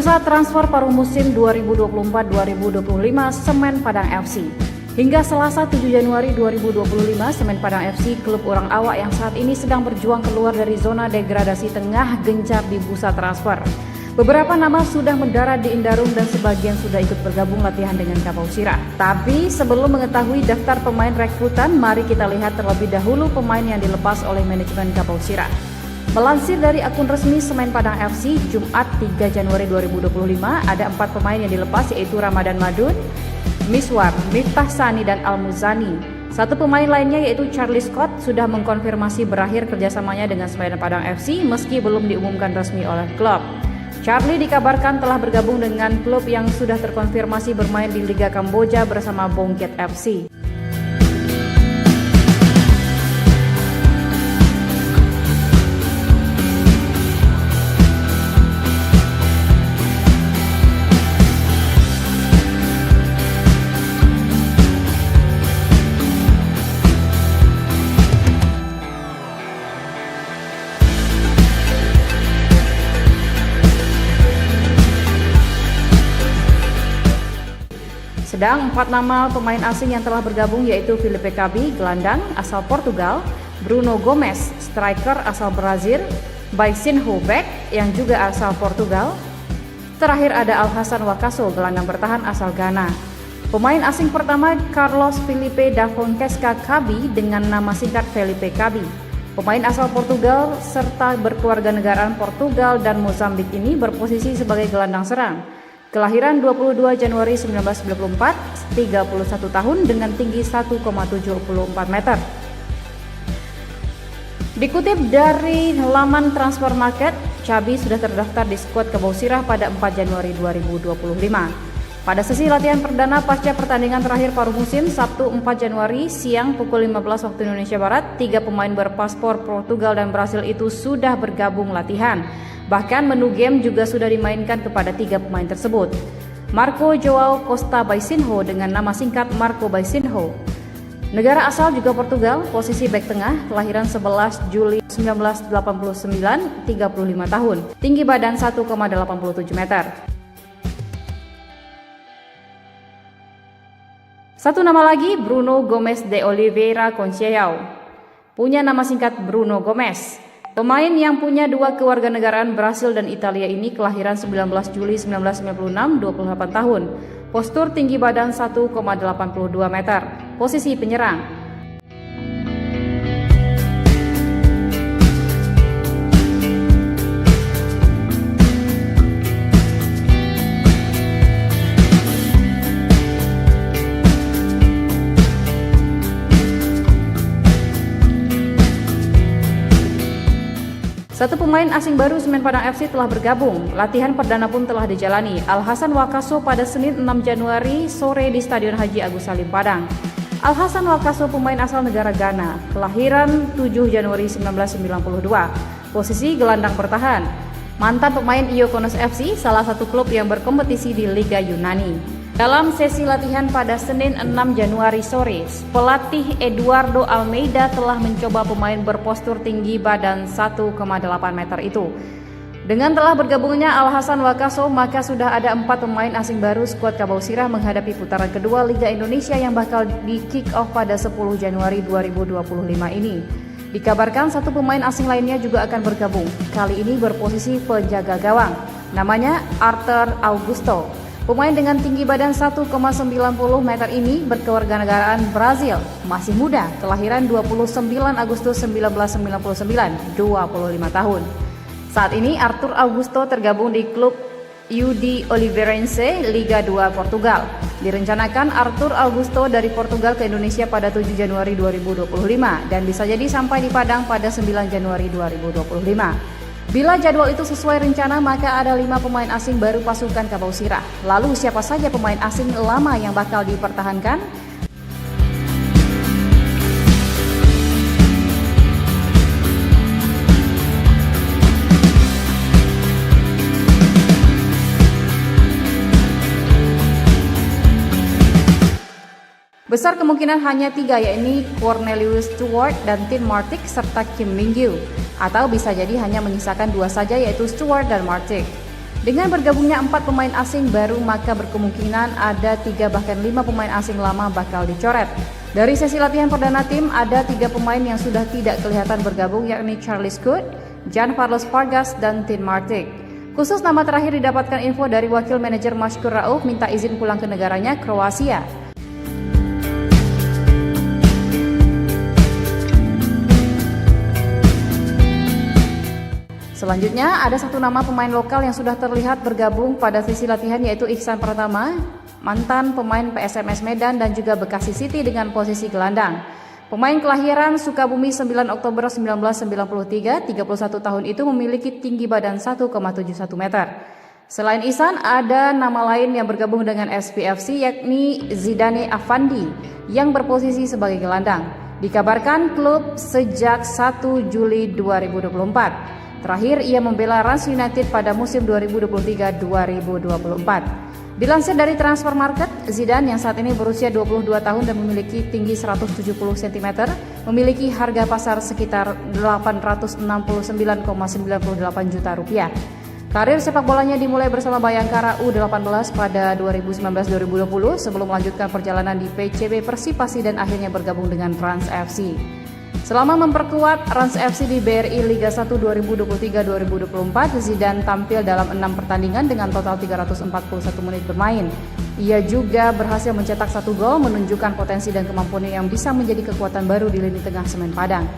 Bursa transfer paruh musim 2024-2025 Semen Padang FC. Hingga Selasa 7 Januari 2025, Semen Padang FC, klub orang awak yang saat ini sedang berjuang keluar dari zona degradasi tengah gencar di bursa transfer. Beberapa nama sudah mendarat di Indarung dan sebagian sudah ikut bergabung latihan dengan Kapau Sirah. Tapi sebelum mengetahui daftar pemain rekrutan, mari kita lihat terlebih dahulu pemain yang dilepas oleh manajemen Kapau Sirah. Melansir dari akun resmi Semen Padang FC, Jumat 3 Januari 2025, ada 4 pemain yang dilepas, yaitu Ramadan Madun, Miswar, Miftah Sani, dan Al-Muzani. Satu pemain lainnya yaitu Charlie Scott sudah mengkonfirmasi berakhir kerjasamanya dengan Semen Padang FC meski belum diumumkan resmi oleh klub. Charlie dikabarkan telah bergabung dengan klub yang sudah terkonfirmasi bermain di Liga Kamboja bersama Bongket FC. Sedang 4 nama pemain asing yang telah bergabung yaitu Filipe Cabi, gelandang asal Portugal, Bruno Gomes, striker asal Brazil, Baisinho back yang juga asal Portugal. Terakhir ada Alhassan Wakaso, gelandang bertahan asal Ghana. Pemain asing pertama Carlos Felipe da Fonseca Cabi dengan nama singkat Felipe Cabi. Pemain asal Portugal serta berkeluarga negaraan Portugal dan Mozambik ini berposisi sebagai gelandang serang. Kelahiran 22 Januari 1994, 31 tahun dengan tinggi 1,74 meter. Dikutip dari laman Transfer Market, Cabi sudah terdaftar di skuad Kapau Sirah pada 4 Januari 2025. Pada sesi latihan perdana pasca pertandingan terakhir paruh musim, Sabtu 4 Januari siang pukul 15 waktu Indonesia Barat, 3 pemain berpaspor Portugal dan Brasil itu sudah bergabung latihan. Bahkan menu game juga sudah dimainkan kepada 3 pemain tersebut. Marco Joao Costa Baisinho dengan nama singkat Marco Baisinho. Negara asal juga Portugal, posisi bek tengah, kelahiran 11 Juli 1989, 35 tahun, tinggi badan 1,87 meter. Satu nama lagi, Bruno Gomes de Oliveira Conceição. Punya nama singkat Bruno Gomes. Pemain yang punya 2 kewarganegaraan Brasil dan Italia ini kelahiran 19 Juli 1996, 28 tahun. Postur tinggi badan 1,82 meter. Posisi penyerang. Satu pemain asing baru Semen Padang FC telah bergabung. Latihan perdana pun telah dijalani. Alhassan Wakaso pada Senin 6 Januari sore di Stadion Haji Agus Salim Padang. Alhassan Wakaso pemain asal negara Ghana, kelahiran 7 Januari 1992. Posisi gelandang bertahan. Mantan pemain Iokonos FC, salah satu klub yang berkompetisi di Liga Yunani. Dalam sesi latihan pada Senin 6 Januari sore, pelatih Eduardo Almeida telah mencoba pemain berpostur tinggi badan 1,8 meter itu. Dengan telah bergabungnya Alhassan Wakaso, maka sudah ada 4 pemain asing baru skuad Kapau Sirah menghadapi putaran kedua Liga Indonesia yang bakal di kick off pada 10 Januari 2025 ini. Dikabarkan satu pemain asing lainnya juga akan bergabung, kali ini berposisi penjaga gawang. Namanya Arthur Augusto. Pemain dengan tinggi badan 1,90 meter ini berkewarganegaraan Brazil, masih muda, kelahiran 29 Agustus 1999, 25 tahun. Saat ini Arthur Augusto tergabung di klub UD Oliveirense Liga 2 Portugal. Direncanakan Arthur Augusto dari Portugal ke Indonesia pada 7 Januari 2025 dan bisa jadi sampai di Padang pada 9 Januari 2025. Bila jadwal itu sesuai rencana, maka ada 5 pemain asing baru pasukan Kapau Sirah. Lalu siapa saja pemain asing lama yang bakal dipertahankan? Besar kemungkinan hanya 3, yaitu Cornelius Stewart dan Tim Martic serta Kim Min-gyu. Atau bisa jadi hanya menyisakan 2 saja, yaitu Stewart dan Martic. Dengan bergabungnya 4 pemain asing baru, maka berkemungkinan ada 3 bahkan 5 pemain asing lama bakal dicoret. Dari sesi latihan perdana tim, ada 3 pemain yang sudah tidak kelihatan bergabung, yakni Charlie Scott, Jan-Carlos Vargas, dan Tin Martic. Khusus nama terakhir didapatkan info dari wakil manajer Mashkur Rauf minta izin pulang ke negaranya, Kroasia. Selanjutnya, ada 1 nama pemain lokal yang sudah terlihat bergabung pada sesi latihan, yaitu Ihsan Pratama, mantan pemain PSMS Medan dan juga Bekasi City dengan posisi gelandang. Pemain kelahiran Sukabumi 9 Oktober 1993, 31 tahun itu memiliki tinggi badan 1,71 meter. Selain Ihsan, ada nama lain yang bergabung dengan SPFC, yakni Zidane Afandi yang berposisi sebagai gelandang. Dikabarkan klub sejak 1 Juli 2024. Terakhir, ia membela Rans United pada musim 2023-2024. Dilansir dari Transfer Market, Zidane yang saat ini berusia 22 tahun dan memiliki tinggi 170 cm, memiliki harga pasar sekitar 869,98 juta rupiah. Karir sepak bolanya dimulai bersama Bayangkara U18 pada 2019-2020 sebelum melanjutkan perjalanan di PCB Persipasi dan akhirnya bergabung dengan Rans FC. Selama memperkuat Rans FC di BRI Liga 1 2023-2024, Zidane tampil dalam 6 pertandingan dengan total 341 menit bermain. Ia juga berhasil mencetak 1 gol, menunjukkan potensi dan kemampuannya yang bisa menjadi kekuatan baru di lini tengah Semen Padang.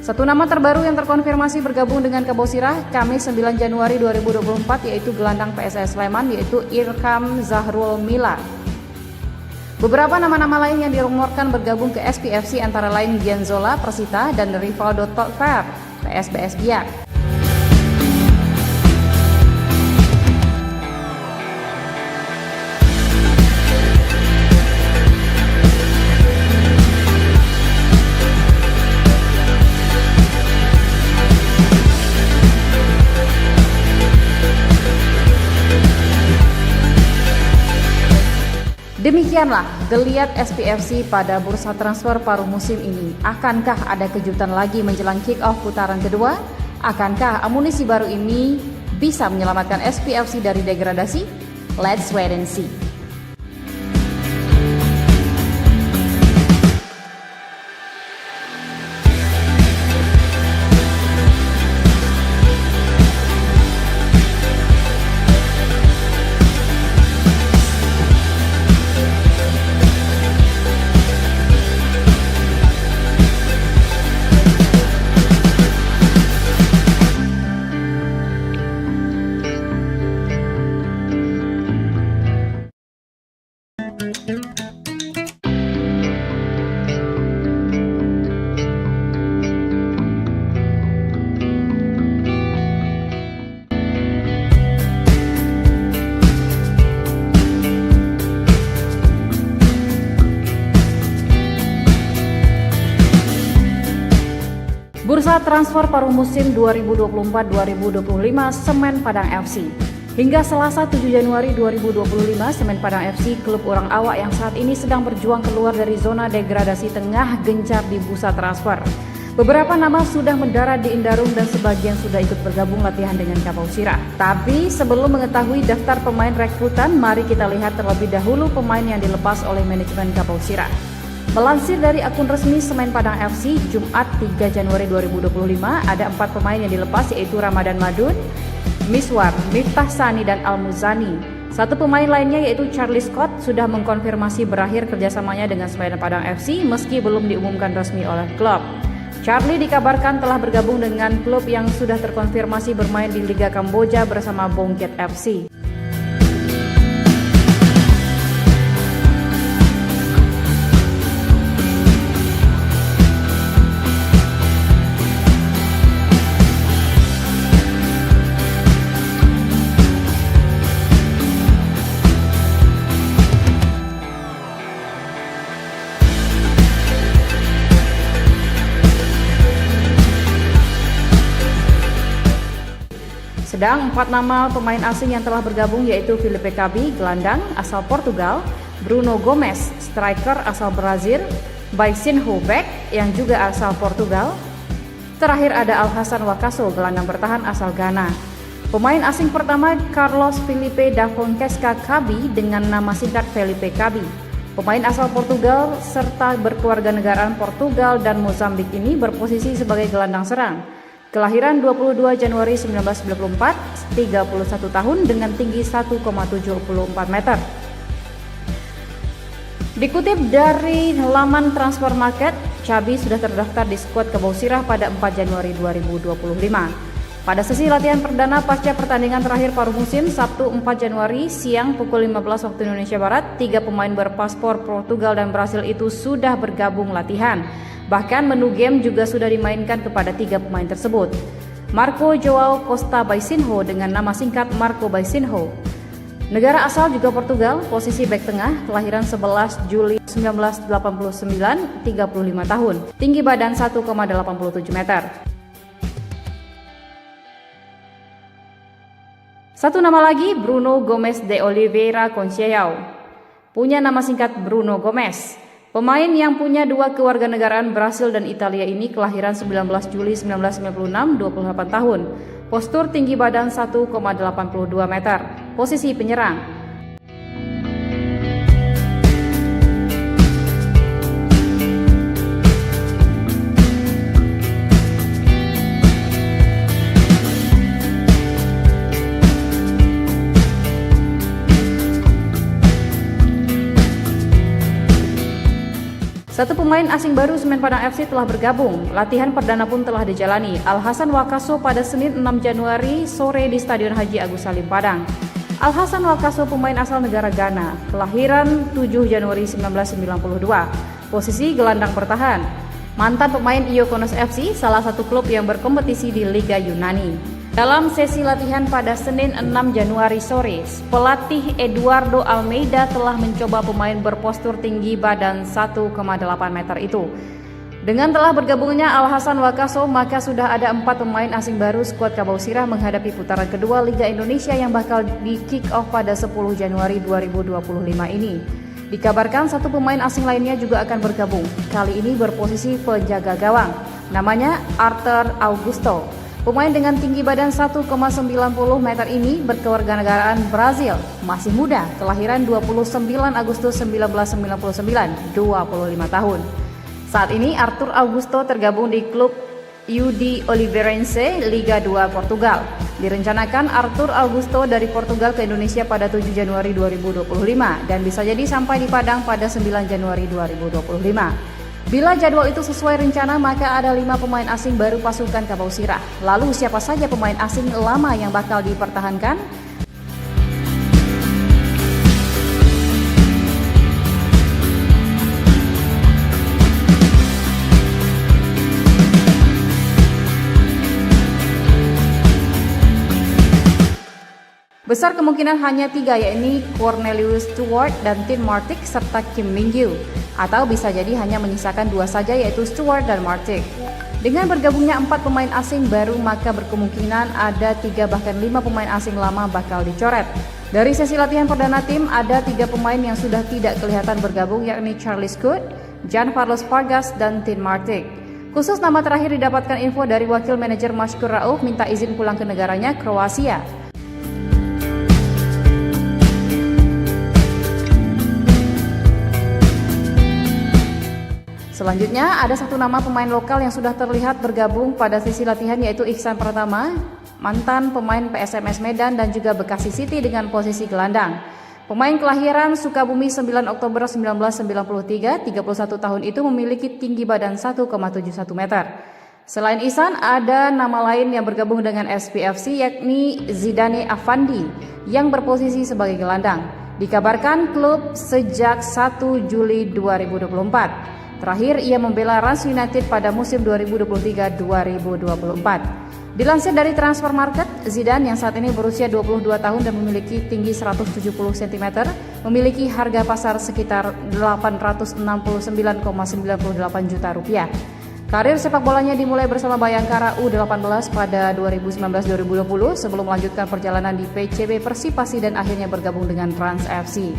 Satu nama terbaru yang terkonfirmasi bergabung dengan Kabosirah Kamis 9 Januari 2024 yaitu gelandang PSS Sleman, yaitu Irkam Zahrul Mila. Beberapa nama-nama lain yang dirumorkan bergabung ke SPFC antara lain Gianzola Persita dan Rivaldo Totfer PSBS Biak. Demikianlah geliat SPFC pada bursa transfer paruh musim ini. Akankah ada kejutan lagi menjelang kick-off putaran kedua? Akankah amunisi baru ini bisa menyelamatkan SPFC dari degradasi? Let's wait and see. Bursa transfer paruh musim 2024-2025 Semen Padang FC. Hingga Selasa 7 Januari 2025, Semen Padang FC, klub orang awak yang saat ini sedang berjuang keluar dari zona degradasi, tengah gencar di bursa transfer. Beberapa nama sudah mendarat di Indarung dan sebagian sudah ikut bergabung latihan dengan Kabosirah. Tapi sebelum mengetahui daftar pemain rekrutan, mari kita lihat terlebih dahulu pemain yang dilepas oleh manajemen Kabosirah. Melansir dari akun resmi Semen Padang FC, Jumat 3 Januari 2025, ada 4 pemain yang dilepas, yaitu Ramadan Madun, Miswar, Miftah Sani, dan Al-Muzani. Satu pemain lainnya yaitu Charlie Scott sudah mengkonfirmasi berakhir kerjasamanya dengan Semen Padang FC meski belum diumumkan resmi oleh klub. Charlie dikabarkan telah bergabung dengan klub yang sudah terkonfirmasi bermain di Liga Kamboja bersama Bongket FC. Sedang 4 nama pemain asing yang telah bergabung yaitu Felipe Cabi, gelandang asal Portugal, Bruno Gomes, striker asal Brazil, Baisinho back yang juga asal Portugal. Terakhir ada Alhassan Wakaso, gelandang bertahan asal Ghana. Pemain asing pertama Carlos Felipe da Fonseca Cabi dengan nama singkat Felipe Cabi. Pemain asal Portugal serta berkewarganegaraan Portugal dan Mozambik ini berposisi sebagai gelandang serang. Kelahiran 22 Januari 1994, 31 tahun dengan tinggi 1,74 meter. Dikutip dari laman Transfer Market, Cabi sudah terdaftar di skuad Kabausirah pada 4 Januari 2025. Pada sesi latihan perdana pasca pertandingan terakhir paruh musim Sabtu 4 Januari siang pukul 15 waktu Indonesia Barat, 3 pemain berpaspor Portugal dan Brasil itu sudah bergabung latihan. Bahkan menu game juga sudah dimainkan kepada 3 pemain tersebut. Marco Joao Costa Baisinho dengan nama singkat Marco Baisinho. Negara asal juga Portugal, posisi bek tengah, kelahiran 11 Juli 1989, 35 tahun, tinggi badan 1,87 meter. Satu nama lagi, Bruno Gomes de Oliveira Conceição. Punya nama singkat Bruno Gomes. Pemain yang punya 2 kewarganegaraan Brasil dan Italia ini kelahiran 19 Juli 1996, 28 tahun. Postur tinggi badan 1,82 meter. Posisi penyerang. Satu pemain asing baru Semen Padang FC telah bergabung. Latihan perdana pun telah dijalani. Alhassan Wakaso pada Senin 6 Januari sore di Stadion Haji Agus Salim Padang. Alhassan Wakaso pemain asal negara Ghana, kelahiran 7 Januari 1992. Posisi gelandang bertahan. Mantan pemain Iokonos FC, salah satu klub yang berkompetisi di Liga Yunani. Dalam sesi latihan pada Senin 6 Januari sore, pelatih Eduardo Almeida telah mencoba pemain berpostur tinggi badan 1,8 meter itu. Dengan telah bergabungnya Alhassan Wakaso, maka sudah ada 4 pemain asing baru skuad Kabausirah menghadapi putaran kedua Liga Indonesia yang bakal di kick off pada 10 Januari 2025 ini. Dikabarkan satu pemain asing lainnya juga akan bergabung. Kali ini berposisi penjaga gawang. Namanya Arthur Augusto. Pemain dengan tinggi badan 1,90 meter ini berkewarganegaraan Brazil, masih muda, kelahiran 29 Agustus 1999, 25 tahun. Saat ini Arthur Augusto tergabung di klub UD Oliveirense Liga 2 Portugal. Direncanakan Arthur Augusto dari Portugal ke Indonesia pada 7 Januari 2025 dan bisa jadi sampai di Padang pada 9 Januari 2025. Bila jadwal itu sesuai rencana, maka ada 5 pemain asing baru pasukan Kabausirah. Lalu siapa saja pemain asing lama yang bakal dipertahankan? Besar kemungkinan hanya 3, yakni Cornelius Stewart dan Tim Martic serta Kim Min-gyu. Atau bisa jadi hanya menyisakan 2 saja, yaitu Stewart dan Martic. Dengan bergabungnya 4 pemain asing baru, maka berkemungkinan ada 3 bahkan 5 pemain asing lama bakal dicoret. Dari sesi latihan perdana tim, ada 3 pemain yang sudah tidak kelihatan bergabung, yakni Charlie Scott, Jan Carlos Vargas, dan Tim Martic. Khusus nama terakhir didapatkan info dari wakil manajer Mashkur Rauf minta izin pulang ke negaranya, Kroasia. Selanjutnya ada satu nama pemain lokal yang sudah terlihat bergabung pada sesi latihan, yaitu Iksan Pratama, mantan pemain PSMS Medan dan juga Bekasi City dengan posisi gelandang. Pemain kelahiran Sukabumi 9 Oktober 1993, 31 tahun itu memiliki tinggi badan 1,71 meter. Selain Ihsan, ada nama lain yang bergabung dengan SPFC, yakni Zidane Afandi yang berposisi sebagai gelandang. Dikabarkan klub sejak 1 Juli 2024. Terakhir ia membela Rans United pada musim 2023-2024. Dilansir dari Transfer Market, Zidane yang saat ini berusia 22 tahun dan memiliki tinggi 170 cm, memiliki harga pasar sekitar 869,98 juta rupiah. Karir sepak bolanya dimulai bersama Bayangkara U18 pada 2019-2020 sebelum melanjutkan perjalanan di PCB Persipasi dan akhirnya bergabung dengan Rans FC.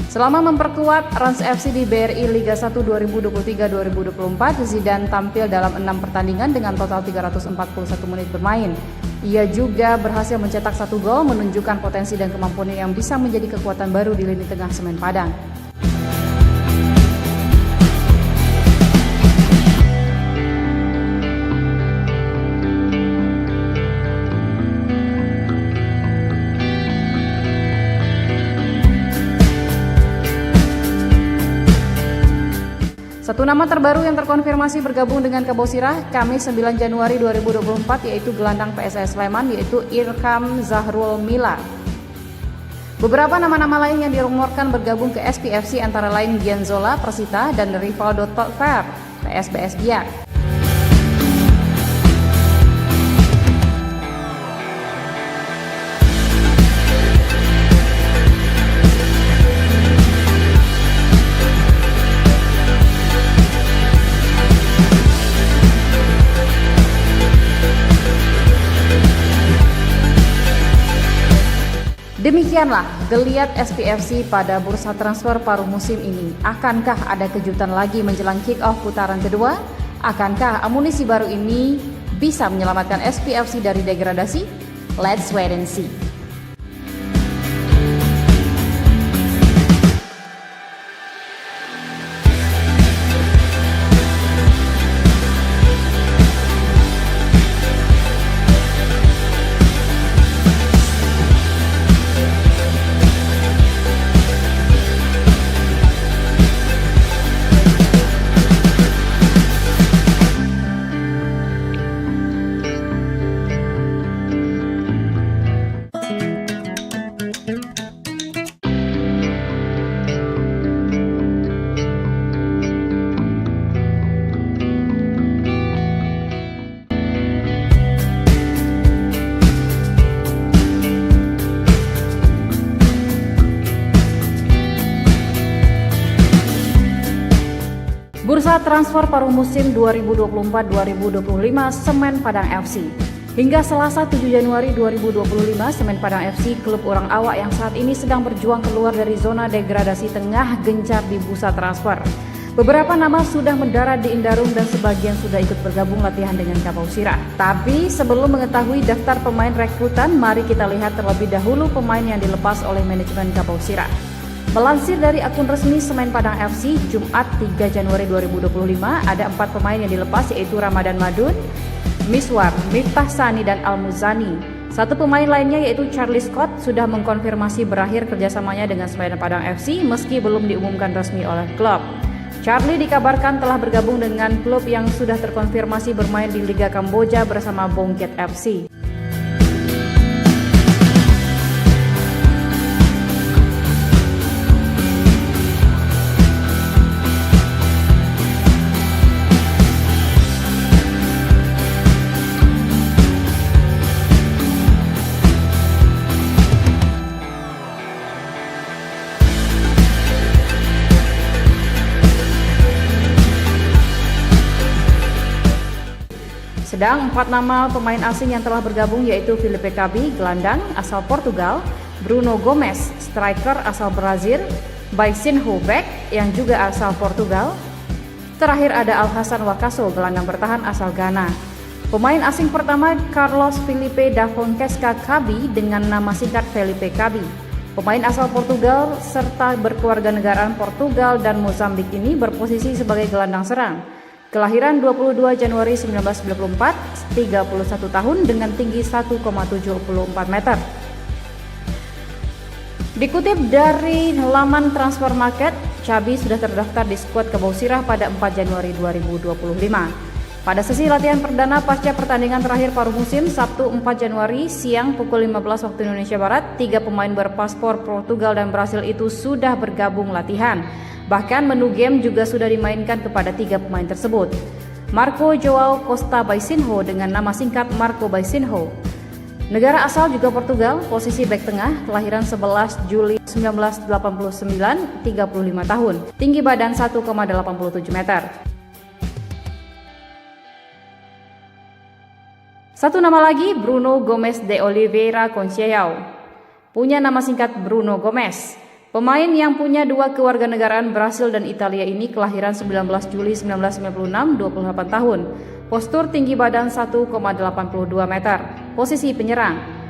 Selama memperkuat Rans FC di BRI Liga 1 2023-2024, Zidane tampil dalam 6 pertandingan dengan total 341 menit bermain. Ia juga berhasil mencetak 1 gol, menunjukkan potensi dan kemampuannya yang bisa menjadi kekuatan baru di lini tengah Semen Padang. Satu nama terbaru yang terkonfirmasi bergabung dengan Kabosirah Kamis 9 Januari 2024 yaitu gelandang PSS Sleman yaitu Irham Zahrul Mila. Beberapa nama-nama lain yang dirumorkan bergabung ke SPFC antara lain Gianzola Persita dan Rivaldo Tokver PSBS Biak. Demikianlah geliat SPFC pada bursa transfer paruh musim ini. Akankah ada kejutan lagi menjelang kick-off putaran kedua? Akankah amunisi baru ini bisa menyelamatkan SPFC dari degradasi? Let's wait and see. Bursa transfer paruh musim 2024-2025 Semen Padang FC. Hingga Selasa 7 Januari 2025, Semen Padang FC, klub orang awak yang saat ini sedang berjuang keluar dari zona degradasi tengah gencar di bursa transfer. Beberapa nama sudah mendarat di Indarung dan sebagian sudah ikut bergabung latihan dengan Kabosirah. Tapi sebelum mengetahui daftar pemain rekrutan, mari kita lihat terlebih dahulu pemain yang dilepas oleh manajemen Kabosirah. Melansir dari akun resmi Semen Padang FC, Jumat 3 Januari 2025, ada 4 pemain yang dilepas yaitu Ramadan Madun, Miswar, Miftah Sani, dan Al-Muzani. Satu pemain lainnya yaitu Charlie Scott sudah mengkonfirmasi berakhir kerjasamanya dengan Semen Padang FC meski belum diumumkan resmi oleh klub. Charlie dikabarkan telah bergabung dengan klub yang sudah terkonfirmasi bermain di Liga Kamboja bersama Bongket FC. Sedang 4 nama pemain asing yang telah bergabung yaitu Felipe Cabi, gelandang asal Portugal, Bruno Gomes, striker asal Brazil, Baisinho back yang juga asal Portugal. Terakhir ada Alhassan Wakaso, gelandang bertahan asal Ghana. Pemain asing pertama Carlos Felipe da Fonseca Cabi dengan nama singkat Felipe Cabi. Pemain asal Portugal serta berkewarganegaraan Portugal dan Mozambik ini berposisi sebagai gelandang serang. Kelahiran 22 Januari 1994, 31 tahun dengan tinggi 1,74 meter. Dikutip dari laman Transfer Market, Cabi sudah terdaftar di skuad Kabosirah pada 4 Januari 2025. Pada sesi latihan perdana pasca pertandingan terakhir paruh musim Sabtu 4 Januari siang pukul 15 waktu Indonesia Barat, 3 pemain berpaspor Portugal dan Brasil itu sudah bergabung latihan. Bahkan menu game juga sudah dimainkan kepada 3 pemain tersebut. Marco Joao Costa Baisinho dengan nama singkat Marco Baisinho. Negara asal juga Portugal, posisi bek tengah, kelahiran 11 Juli 1989, 35 tahun, tinggi badan 1,87 meter. Satu nama lagi, Bruno Gomes de Oliveira Conceição. Punya nama singkat Bruno Gomes. Pemain yang punya dua kewarganegaraan Brasil dan Italia ini kelahiran 19 Juli 1996, 28 tahun. Postur tinggi badan 1,82 meter. Posisi penyerang.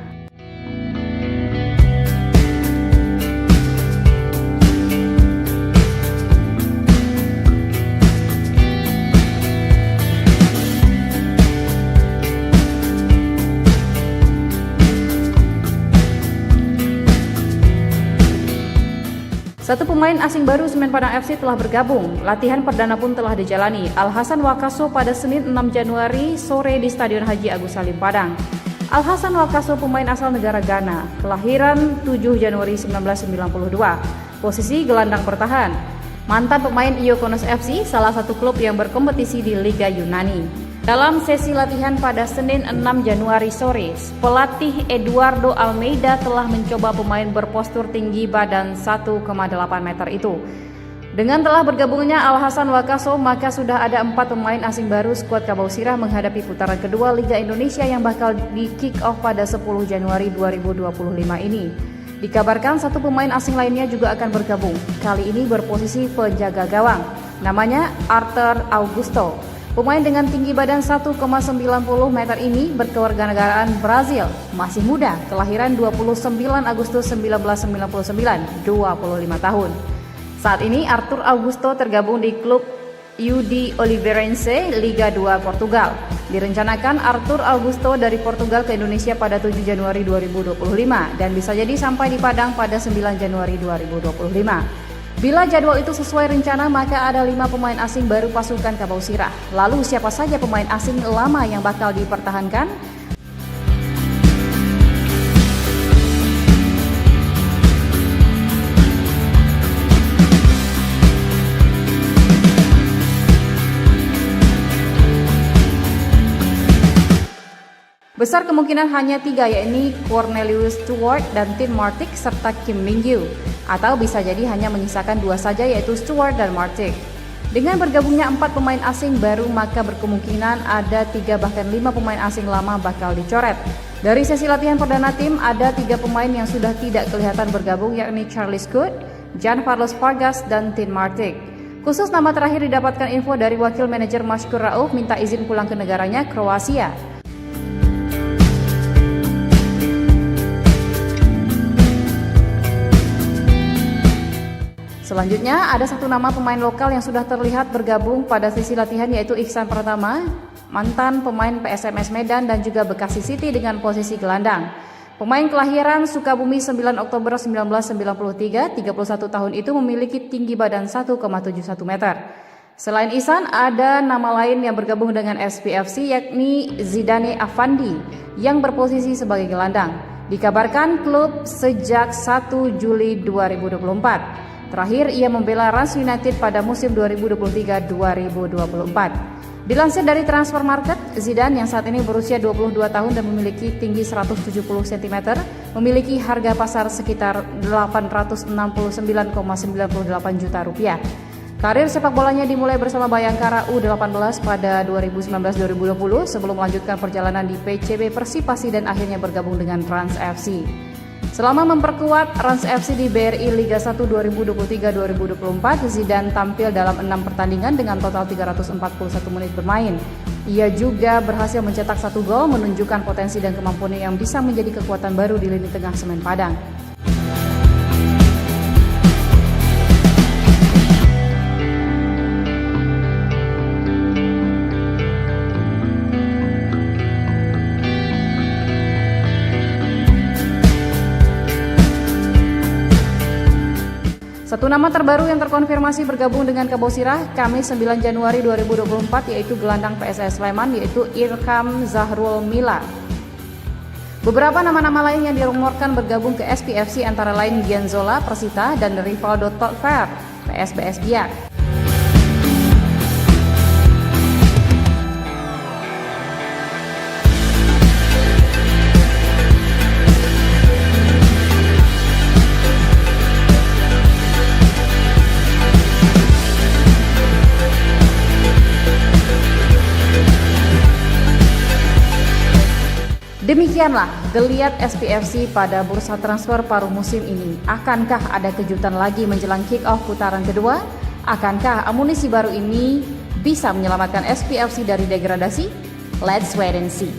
Satu pemain asing baru Semen Padang FC telah bergabung. Latihan perdana pun telah dijalani. Alhassan Wakaso pada Senin 6 Januari sore di Stadion Haji Agus Salim Padang. Alhassan Wakaso pemain asal negara Ghana, kelahiran 7 Januari 1992. Posisi gelandang bertahan. Mantan pemain Iokonos FC, salah satu klub yang berkompetisi di Liga Yunani. Dalam sesi latihan pada Senin 6 Januari sore, pelatih Eduardo Almeida telah mencoba pemain berpostur tinggi badan 1,8 meter itu. Dengan telah bergabungnya Alhassan Wakaso, maka sudah ada 4 pemain asing baru skuad Kabau Sirah menghadapi putaran kedua Liga Indonesia yang bakal di kick off pada 10 Januari 2025 ini. Dikabarkan satu pemain asing lainnya juga akan bergabung. Kali ini berposisi penjaga gawang. Namanya Arthur Augusto. Pemain dengan tinggi badan 1,90 meter ini berkewarganegaraan Brazil, masih muda, kelahiran 29 Agustus 1999, 25 tahun. Saat ini Arthur Augusto tergabung di klub UD Oliveirense Liga 2 Portugal. Direncanakan Arthur Augusto dari Portugal ke Indonesia pada 7 Januari 2025 dan bisa jadi sampai di Padang pada 9 Januari 2025. Bila jadwal itu sesuai rencana, maka ada 5 pemain asing baru pasukan Kabau Sirah. Lalu siapa saja pemain asing lama yang bakal dipertahankan? Besar kemungkinan hanya 3, yakni Cornelius Stewart dan Tim Martic serta Kim Min-gyu. Atau bisa jadi hanya menyisakan 2 saja, yaitu Stewart dan Martic. Dengan bergabungnya 4 pemain asing baru, maka berkemungkinan ada 3 bahkan 5 pemain asing lama bakal dicoret. Dari sesi latihan perdana tim, ada 3 pemain yang sudah tidak kelihatan bergabung, yakni Charlie Scott, Jan Carlos Vargas, dan Tim Martic. Khusus nama terakhir didapatkan info dari wakil manajer Mashkur Rauf minta izin pulang ke negaranya, Kroasia. Selanjutnya, ada satu nama pemain lokal yang sudah terlihat bergabung pada sesi latihan, yaitu Ihsan Pratama, mantan pemain PSMS Medan dan juga Bekasi City dengan posisi gelandang. Pemain kelahiran Sukabumi 9 Oktober 1993, 31 tahun itu memiliki tinggi badan 1,71 meter. Selain Ihsan, ada nama lain yang bergabung dengan SPFC, yakni Zidane Afandi yang berposisi sebagai gelandang. Dikabarkan klub sejak 1 Juli 2024. Terakhir, ia membela Rans United pada musim 2023-2024. Dilansir dari Transfer Market, Zidane yang saat ini berusia 22 tahun dan memiliki tinggi 170 cm, memiliki harga pasar sekitar 869,98 juta rupiah. Karir sepak bolanya dimulai bersama Bayangkara U18 pada 2019-2020 sebelum melanjutkan perjalanan di PCB Persipasi dan akhirnya bergabung dengan Rans FC. Selama memperkuat Rans FC di BRI Liga 1 2023-2024, Zidane tampil dalam 6 pertandingan dengan total 341 menit bermain. Ia juga berhasil mencetak 1 gol, menunjukkan potensi dan kemampuannya yang bisa menjadi kekuatan baru di lini tengah Semen Padang. Satu nama terbaru yang terkonfirmasi bergabung dengan Kabau Sirah Kamis 9 Januari 2024 yaitu gelandang PSS Sleman, yaitu Irham Zahrul Mila. Beberapa nama-nama lain yang dirumorkan bergabung ke SPFC antara lain Gianzola Persita dan Rivaldo Totfer PSBS Biak. Demikianlah geliat SPFC pada bursa transfer paruh musim ini. Akankah ada kejutan lagi menjelang kick-off putaran kedua? Akankah amunisi baru ini bisa menyelamatkan SPFC dari degradasi? Let's wait and see.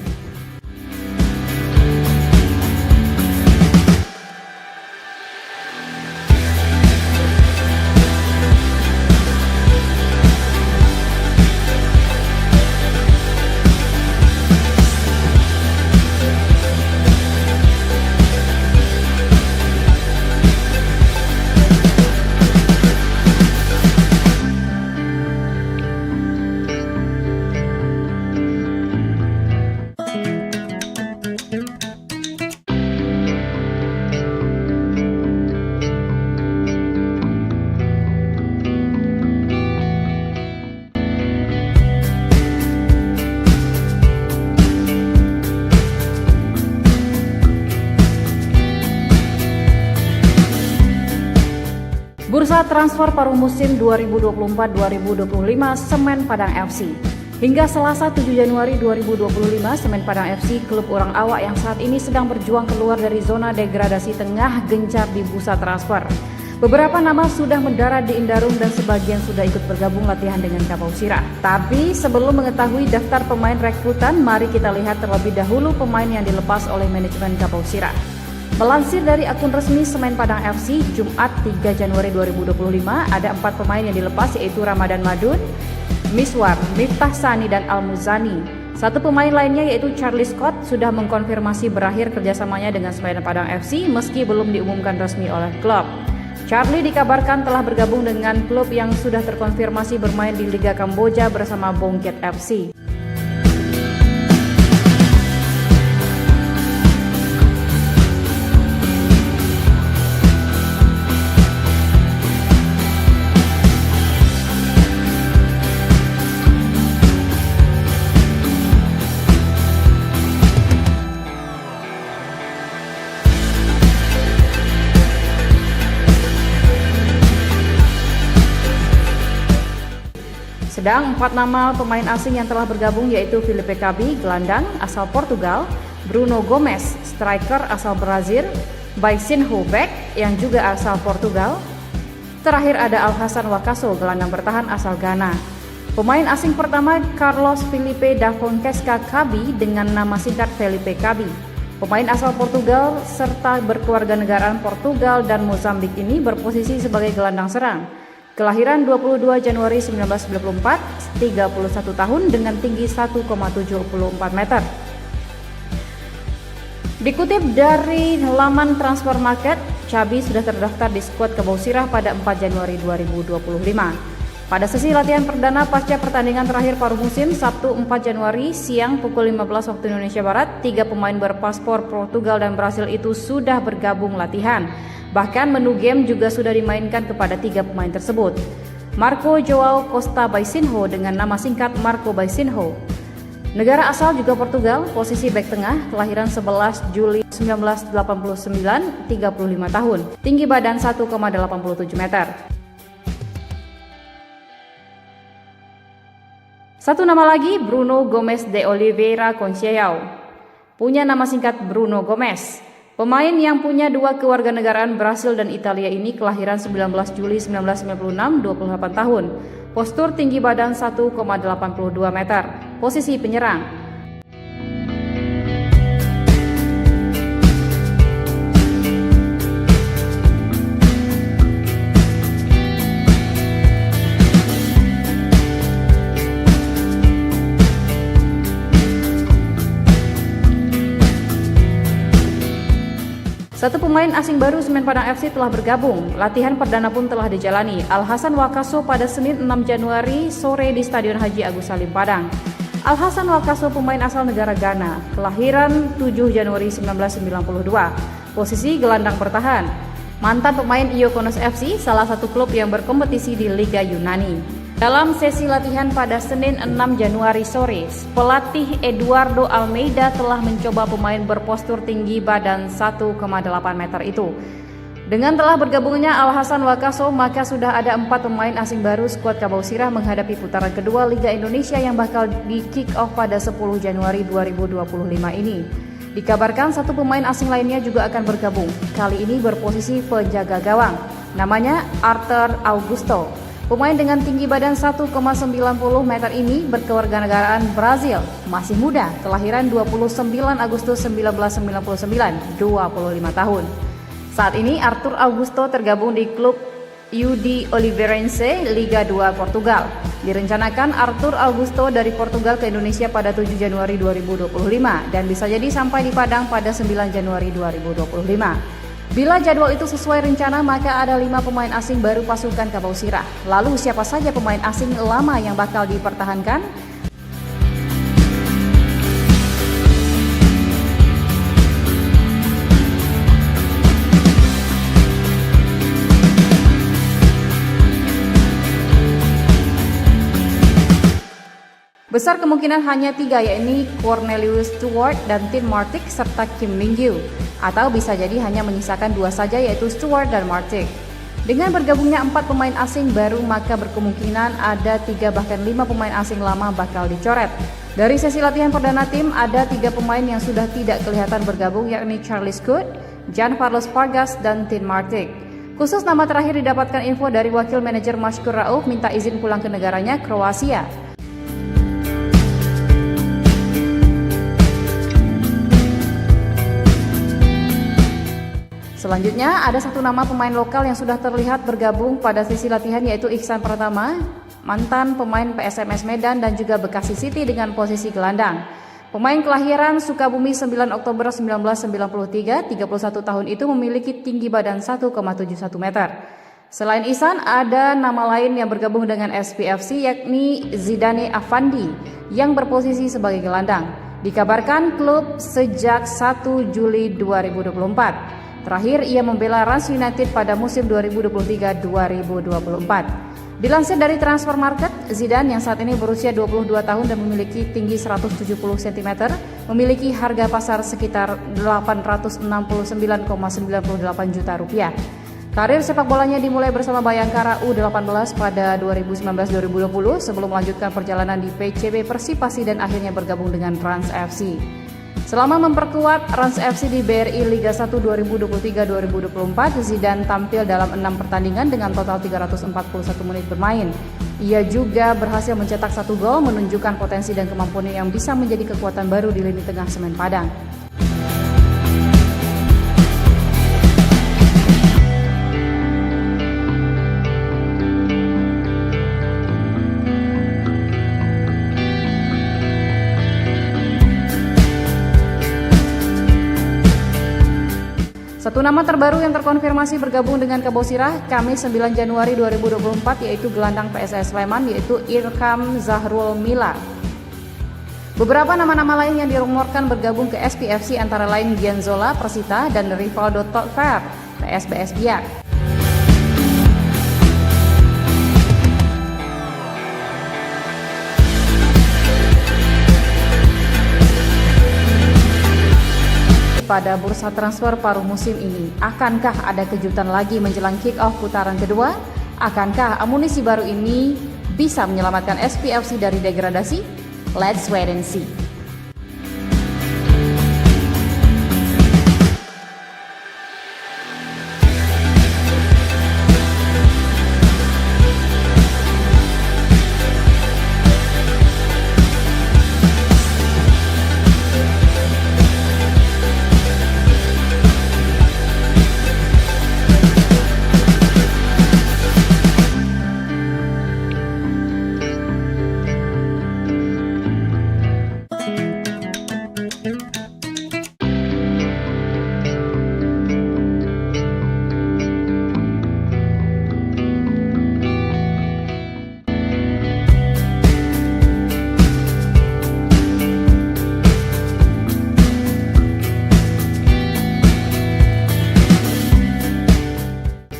Bursa transfer paruh musim 2024-2025 Semen Padang FC. Hingga Selasa 7 Januari 2025, Semen Padang FC, klub orang awak yang saat ini sedang berjuang keluar dari zona degradasi tengah gencar di bursa transfer. Beberapa nama sudah mendarat di Indarung dan sebagian sudah ikut bergabung latihan dengan Kapau Sirah. Tapi sebelum mengetahui daftar pemain rekrutan, mari kita lihat terlebih dahulu pemain yang dilepas oleh manajemen Kapau Sirah. Melansir dari akun resmi Semen Padang FC, Jumat 3 Januari 2025, ada 4 pemain yang dilepas yaitu Ramadan Madun, Miswar, Miftah Sani, dan Al-Muzani. Satu pemain lainnya yaitu Charlie Scott sudah mengkonfirmasi berakhir kerjasamanya dengan Semen Padang FC meski belum diumumkan resmi oleh klub. Charlie dikabarkan telah bergabung dengan klub yang sudah terkonfirmasi bermain di Liga Kamboja bersama Bongket FC. Sedang 4 nama pemain asing yang telah bergabung yaitu Felipe Cabi, gelandang asal Portugal, Bruno Gomes, striker asal Brazil, Baisinho back yang juga asal Portugal. Terakhir ada Alhassan Wakaso, gelandang bertahan asal Ghana. Pemain asing pertama Carlos Felipe da Fonseca Cabi dengan nama singkat Felipe Cabi. Pemain asal Portugal serta berkewarganegaraan Portugal dan Mozambik ini berposisi sebagai gelandang serang. Kelahiran 22 Januari 1994, 31 tahun dengan tinggi 1,74 meter. Dikutip dari laman Transfer Market, Cabi sudah terdaftar di skuad Kapau Sirah pada 4 Januari 2025. Pada sesi latihan perdana pasca pertandingan terakhir paruh musim, Sabtu 4 Januari siang pukul 15 waktu Indonesia Barat, 3 pemain berpaspor Portugal dan Brasil itu sudah bergabung latihan. Bahkan menu game juga sudah dimainkan kepada 3 pemain tersebut. Marco Joao Costa Baisinho dengan nama singkat Marco Baisinho. Negara asal juga Portugal, posisi bek tengah, kelahiran 11 Juli 1989, 35 tahun, tinggi badan 1,87 meter. Satu nama lagi, Bruno Gomes de Oliveira Conceição. Punya nama singkat Bruno Gomes. Pemain yang punya 2 kewarganegaraan Brasil dan Italia ini kelahiran 19 Juli 1996, 28 tahun. Postur tinggi badan 1,82 meter. Posisi penyerang. Satu pemain asing baru Semen Padang FC telah bergabung. Latihan perdana pun telah dijalani. Alhassan Wakaso pada Senin 6 Januari sore di Stadion Haji Agus Salim Padang. Alhassan Wakaso pemain asal negara Ghana, kelahiran 7 Januari 1992. Posisi gelandang bertahan. Mantan pemain Iokonos FC, salah satu klub yang berkompetisi di Liga Yunani. Dalam sesi latihan pada Senin 6 Januari sore, pelatih Eduardo Almeida telah mencoba pemain berpostur tinggi badan 1,8 meter itu. Dengan telah bergabungnya Alhassan Wakaso, maka sudah ada 4 pemain asing baru skuad Kapau Sirah menghadapi putaran kedua Liga Indonesia yang bakal di kick off pada 10 Januari 2025 ini. Dikabarkan satu pemain asing lainnya juga akan bergabung. Kali ini berposisi penjaga gawang. Namanya Arthur Augusto. Pemain dengan tinggi badan 1,90 meter ini berkewarganegaraan Brazil. Masih muda, kelahiran 29 Agustus 1999, 25 tahun. Saat ini Arthur Augusto tergabung di klub UD Oliveirense Liga 2 Portugal. Direncanakan Arthur Augusto dari Portugal ke Indonesia pada 7 Januari 2025 dan bisa jadi sampai di Padang pada 9 Januari 2025. Bila jadwal itu sesuai rencana, maka ada 5 pemain asing baru pasukan Kabau Sirah. Lalu siapa saja pemain asing lama yang bakal dipertahankan? Besar kemungkinan hanya 3, yakni Cornelius Stewart dan Tim Martic serta Kim Min-gyu. Atau bisa jadi hanya menyisakan 2 saja, yaitu Stewart dan Martic. Dengan bergabungnya 4 pemain asing baru, maka berkemungkinan ada 3 bahkan 5 pemain asing lama bakal dicoret. Dari sesi latihan perdana tim, ada 3 pemain yang sudah tidak kelihatan bergabung, yakni Charlie Scott, Jan Carlos Vargas, dan Tim Martic. Khusus nama terakhir didapatkan info dari wakil manajer Mashkur Rauf minta izin pulang ke negaranya, Kroasia. Selanjutnya ada satu nama pemain lokal yang sudah terlihat bergabung pada sesi latihan, yaitu Iksan Pratama, mantan pemain PSMS Medan dan juga Bekasi City dengan posisi gelandang. Pemain kelahiran Sukabumi 9 Oktober 1993, 31 tahun itu memiliki tinggi badan 1,71 meter. Selain Ihsan, ada nama lain yang bergabung dengan SPFC, yakni Zidane Afandi yang berposisi sebagai gelandang. Dikabarkan klub sejak 1 Juli 2024. Terakhir ia membela Rans United pada musim 2023-2024. Dilansir dari Transfer Market, Zidane yang saat ini berusia 22 tahun dan memiliki tinggi 170 cm, memiliki harga pasar sekitar 869,98 juta rupiah. Karir sepak bolanya dimulai bersama Bayangkara U18 pada 2019-2020 sebelum melanjutkan perjalanan di PCB Persipasi dan akhirnya bergabung dengan Rans FC. Selama memperkuat Rans FC di BRI Liga 1 2023-2024, Zidane tampil dalam 6 pertandingan dengan total 341 menit bermain. Ia juga berhasil mencetak 1 gol, menunjukkan potensi dan kemampuannya yang bisa menjadi kekuatan baru di lini tengah Semen Padang. Satu nama terbaru yang terkonfirmasi bergabung dengan Kabau Sirah Kamis 9 Januari 2024 yaitu gelandang PSS Sleman, yaitu Irkam Zahrul Mila. Beberapa nama-nama lain yang dirumorkan bergabung ke SPFC antara lain Gianzola Persita dan Rivaldo Totfer PSBS Biak. Pada bursa transfer paruh musim ini, akankah ada kejutan lagi menjelang kick-off putaran kedua? Akankah amunisi baru ini bisa menyelamatkan SPFC dari degradasi? Let's wait and see.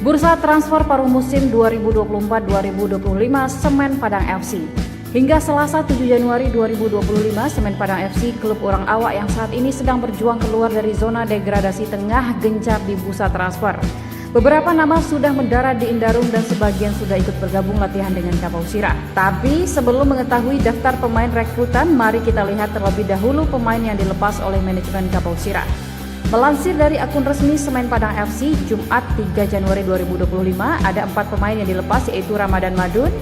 Bursa transfer paruh musim 2024-2025 Semen Padang FC. Hingga Selasa 7 Januari 2025, Semen Padang FC, klub orang awak yang saat ini sedang berjuang keluar dari zona degradasi, tengah gencar di bursa transfer. Beberapa nama sudah mendarat di Indarung dan sebagian sudah ikut bergabung latihan dengan Kapau Sirah. Tapi sebelum mengetahui daftar pemain rekrutan, mari kita lihat terlebih dahulu pemain yang dilepas oleh manajemen Kapau Sirah. Melansir dari akun resmi Semen Padang FC, Jumat 3 Januari 2025, ada 4 pemain yang dilepas yaitu Ramadan Madun,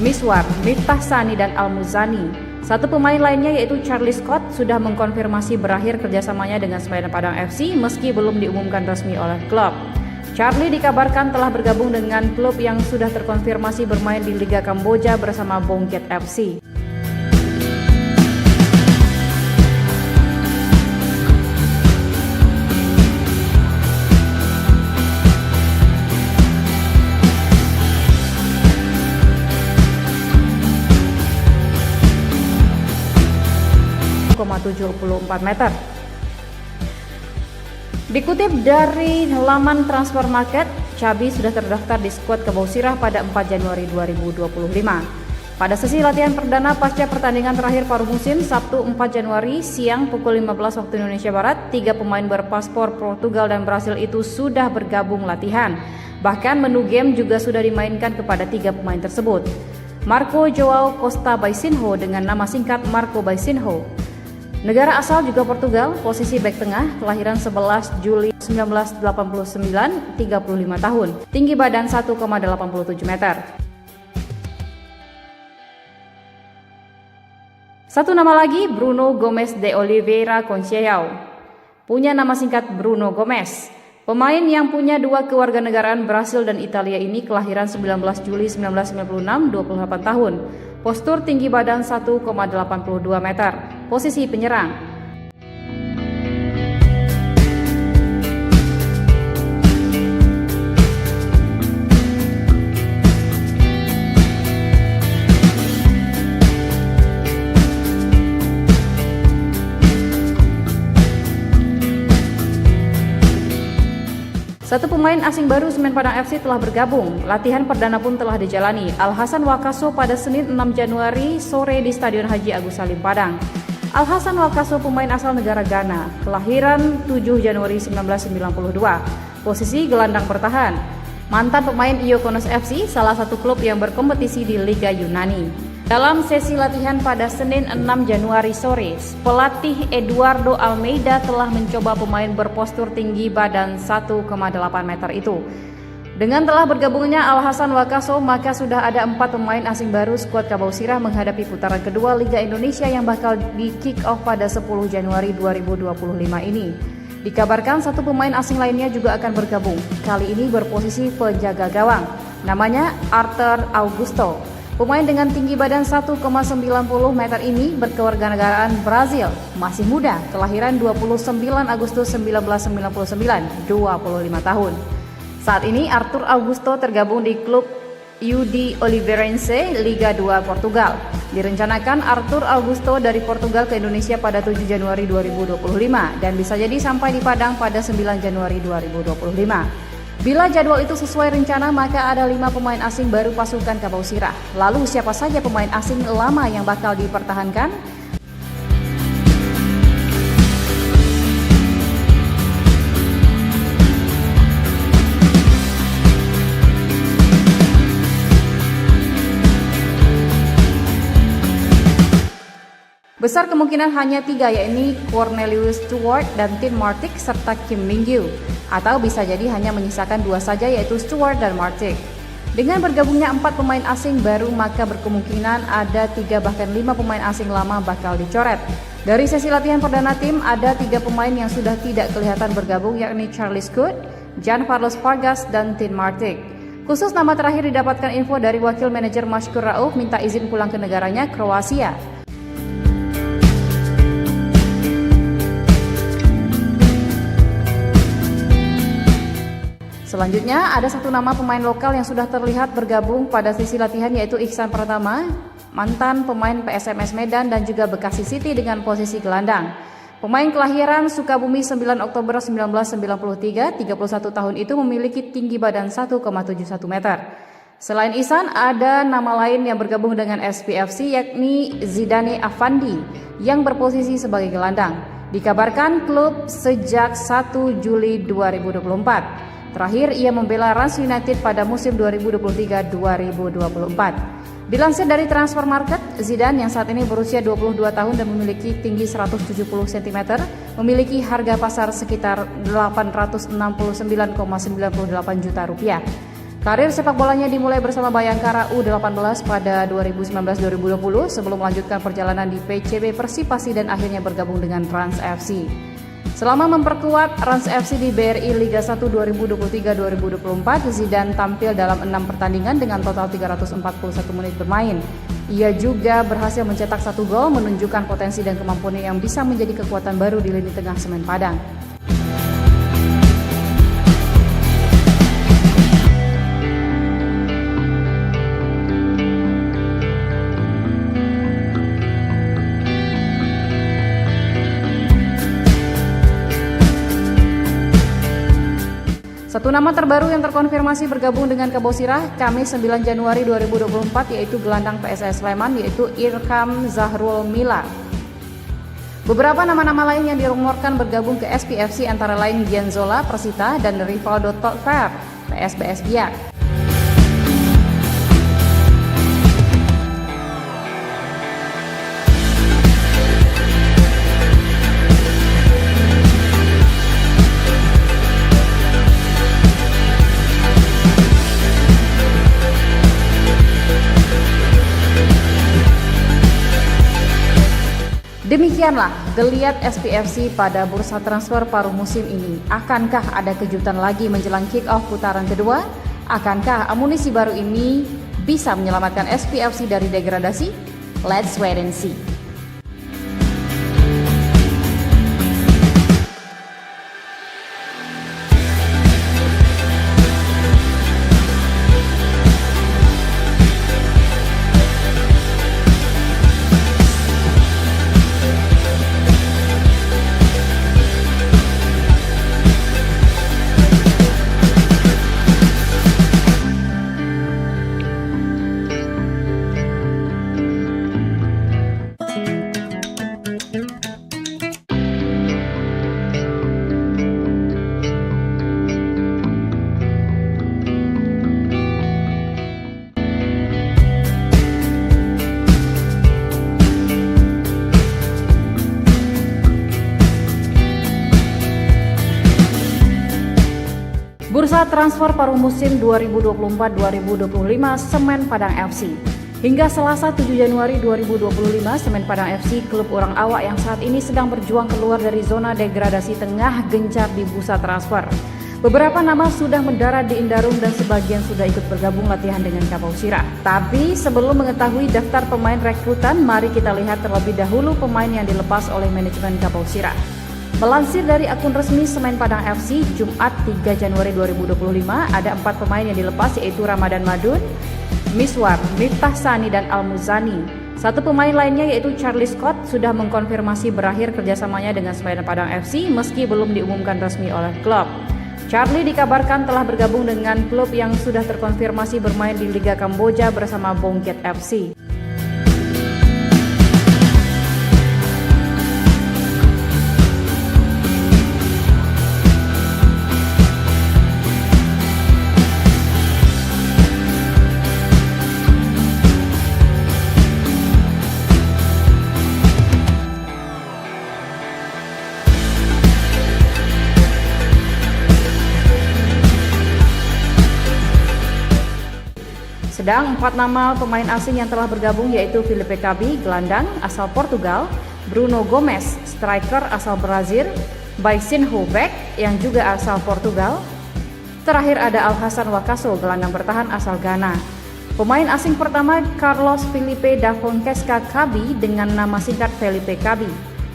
Miswar, Miftah Sani, dan Al-Muzani. Satu pemain lainnya yaitu Charlie Scott sudah mengkonfirmasi berakhir kerjasamanya dengan Semen Padang FC meski belum diumumkan resmi oleh klub. Charlie dikabarkan telah bergabung dengan klub yang sudah terkonfirmasi bermain di Liga Kamboja bersama Bongket FC. Meter. Dikutip dari laman Transfer Market, Cabi sudah terdaftar di skuad Kapau Sirah pada 4 Januari 2025. Pada sesi latihan perdana pasca pertandingan terakhir paruh musim, Sabtu 4 Januari siang pukul 15 waktu Indonesia Barat, 3 pemain berpaspor Portugal dan Brasil itu sudah bergabung latihan. Bahkan menu game juga sudah dimainkan kepada 3 pemain tersebut. Marco Joao Costa Baisinho dengan nama singkat Marco Baisinho. Negara asal juga Portugal, posisi bek tengah, kelahiran 11 Juli 1989, 35 tahun, tinggi badan 1,87 meter. Satu nama lagi, Bruno Gomes de Oliveira Conceição. Punya nama singkat Bruno Gomes. Pemain yang punya 2 kewarganegaraan Brasil dan Italia ini kelahiran 19 Juli 1996, 28 tahun. Postur tinggi badan 1,82 meter. Posisi penyerang. Satu pemain asing baru Semen Padang FC telah bergabung. Latihan perdana pun telah dijalani. Al-Hasan Wakaso pada Senin 6 Januari sore di Stadion Haji Agus Salim Padang. Al-Hasan Wakaso pemain asal negara Ghana, kelahiran 7 Januari 1992. Posisi gelandang bertahan. Mantan pemain Iokonos FC, salah satu klub yang berkompetisi di Liga Yunani. Dalam sesi latihan pada Senin 6 Januari sore, pelatih Eduardo Almeida telah mencoba pemain berpostur tinggi badan 1,8 meter itu. Dengan telah bergabungnya Al-Hasan Wakaso, maka sudah ada 4 pemain asing baru skuad Kapau Sirah menghadapi putaran kedua Liga Indonesia yang bakal di kick off pada 10 Januari 2025 ini. Dikabarkan satu pemain asing lainnya juga akan bergabung, kali ini berposisi penjaga gawang. Namanya Arthur Augusto. Pemain dengan tinggi badan 1,90 meter ini berkewarganegaraan Brazil, masih muda, kelahiran 29 Agustus 1999, 25 tahun. Saat ini Arthur Augusto tergabung di klub UD Oliveirense Liga 2 Portugal. Direncanakan Arthur Augusto dari Portugal ke Indonesia pada 7 Januari 2025 dan bisa jadi sampai di Padang pada 9 Januari 2025. Bila jadwal itu sesuai rencana, maka ada 5 pemain asing baru pasukan Kapau Sirah. Lalu siapa saja pemain asing lama yang bakal dipertahankan? Besar kemungkinan hanya 3, yakni Cornelius Stewart dan Tim Martic serta Kim Mingyu. Atau bisa jadi hanya menyisakan 2 saja, yaitu Stewart dan Martic. Dengan bergabungnya 4 pemain asing baru, maka berkemungkinan ada 3 bahkan 5 pemain asing lama bakal dicoret. Dari sesi latihan perdana tim, ada 3 pemain yang sudah tidak kelihatan bergabung, yakni Charlie Scott, Jan Carlos Vargas, dan Tim Martic. Khusus nama terakhir didapatkan info dari wakil manajer Mashkur Rauf minta izin pulang ke negaranya, Kroasia. Selanjutnya, ada satu nama pemain lokal yang sudah terlihat bergabung pada sesi latihan, yaitu Iksan Pratama, mantan pemain PSMS Medan dan juga Bekasi City dengan posisi gelandang. Pemain kelahiran Sukabumi 9 Oktober 1993, 31 tahun itu memiliki tinggi badan 1,71 meter. Selain Ihsan, ada nama lain yang bergabung dengan SPFC, yakni Zidane Afandi yang berposisi sebagai gelandang. Dikabarkan klub sejak 1 Juli 2024. Terakhir, ia membela Rans United pada musim 2023-2024. Dilansir dari Transfer Market, Zidane yang saat ini berusia 22 tahun dan memiliki tinggi 170 cm, memiliki harga pasar sekitar 869,98 juta rupiah. Karir sepak bolanya dimulai bersama Bayangkara U18 pada 2019-2020 sebelum melanjutkan perjalanan di PCB Persipasi dan akhirnya bergabung dengan Rans FC. Selama memperkuat Rans FC di BRI Liga 1 2023-2024, Zidane tampil dalam 6 pertandingan dengan total 341 menit bermain. Ia juga berhasil mencetak 1 gol, menunjukkan potensi dan kemampuannya yang bisa menjadi kekuatan baru di lini tengah Semen Padang. Satu nama terbaru yang terkonfirmasi bergabung dengan Kabosirah Kamis 9 Januari 2024 yaitu gelandang PSS Sleman yaitu Irkam Zahrul Mila. Beberapa nama-nama lain yang dirumorkan bergabung ke SPFC antara lain Gianzola Persita dan Rivaldo Totfer PSBS Biak. Demikianlah geliat SPFC pada bursa transfer paruh musim ini. Akankah ada kejutan lagi menjelang kick-off putaran kedua? Akankah amunisi baru ini bisa menyelamatkan SPFC dari degradasi? Let's wait and see. Bursa transfer paruh musim 2024-2025 Semen Padang FC. Hingga Selasa 7 Januari 2025, Semen Padang FC, klub orang awak yang saat ini sedang berjuang keluar dari zona degradasi tengah gencar di bursa transfer. Beberapa nama sudah mendarat di Indarung dan sebagian sudah ikut bergabung latihan dengan Kabosirah. Tapi sebelum mengetahui daftar pemain rekrutan, mari kita lihat terlebih dahulu pemain yang dilepas oleh manajemen Kabosirah. Melansir dari akun resmi Semen Padang FC, Jumat 3 Januari 2025, ada 4 pemain yang dilepas yaitu Ramadan Madun, Miswar, Miftah Sani, dan Al-Muzani. Satu pemain lainnya yaitu Charlie Scott sudah mengkonfirmasi berakhir kerjasamanya dengan Semen Padang FC meski belum diumumkan resmi oleh klub. Charlie dikabarkan telah bergabung dengan klub yang sudah terkonfirmasi bermain di Liga Kamboja bersama Bongket FC. Sedang 4 nama pemain asing yang telah bergabung yaitu Felipe Cabi, gelandang asal Portugal, Bruno Gomes, striker asal Brazil, Baisinho Beck yang juga asal Portugal. Terakhir ada Al-Hassan Wakaso, gelandang bertahan asal Ghana. Pemain asing pertama Carlos Felipe da Fonseca Cabi dengan nama singkat Felipe Cabi.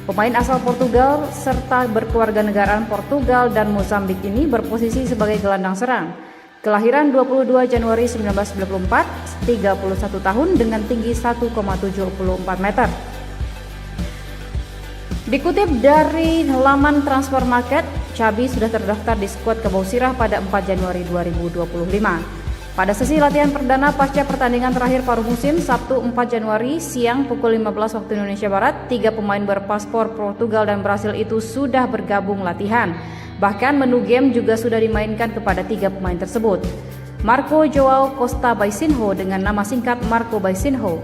Pemain asal Portugal serta berkewarganegaraan Portugal dan Mozambik ini berposisi sebagai gelandang serang. Kelahiran 22 Januari 1994, 31 tahun dengan tinggi 1,74 meter. Dikutip dari laman Transfer Market, Cabi sudah terdaftar di skuad Kabosirah pada 4 Januari 2025. Pada sesi latihan perdana pasca pertandingan terakhir paruh musim Sabtu 4 Januari siang pukul 15 waktu Indonesia Barat, 3 pemain berpaspor Portugal dan Brasil itu sudah bergabung latihan. Bahkan menu game juga sudah dimainkan kepada 3 pemain tersebut. Marco João Costa Baisinho dengan nama singkat Marco Baisinho.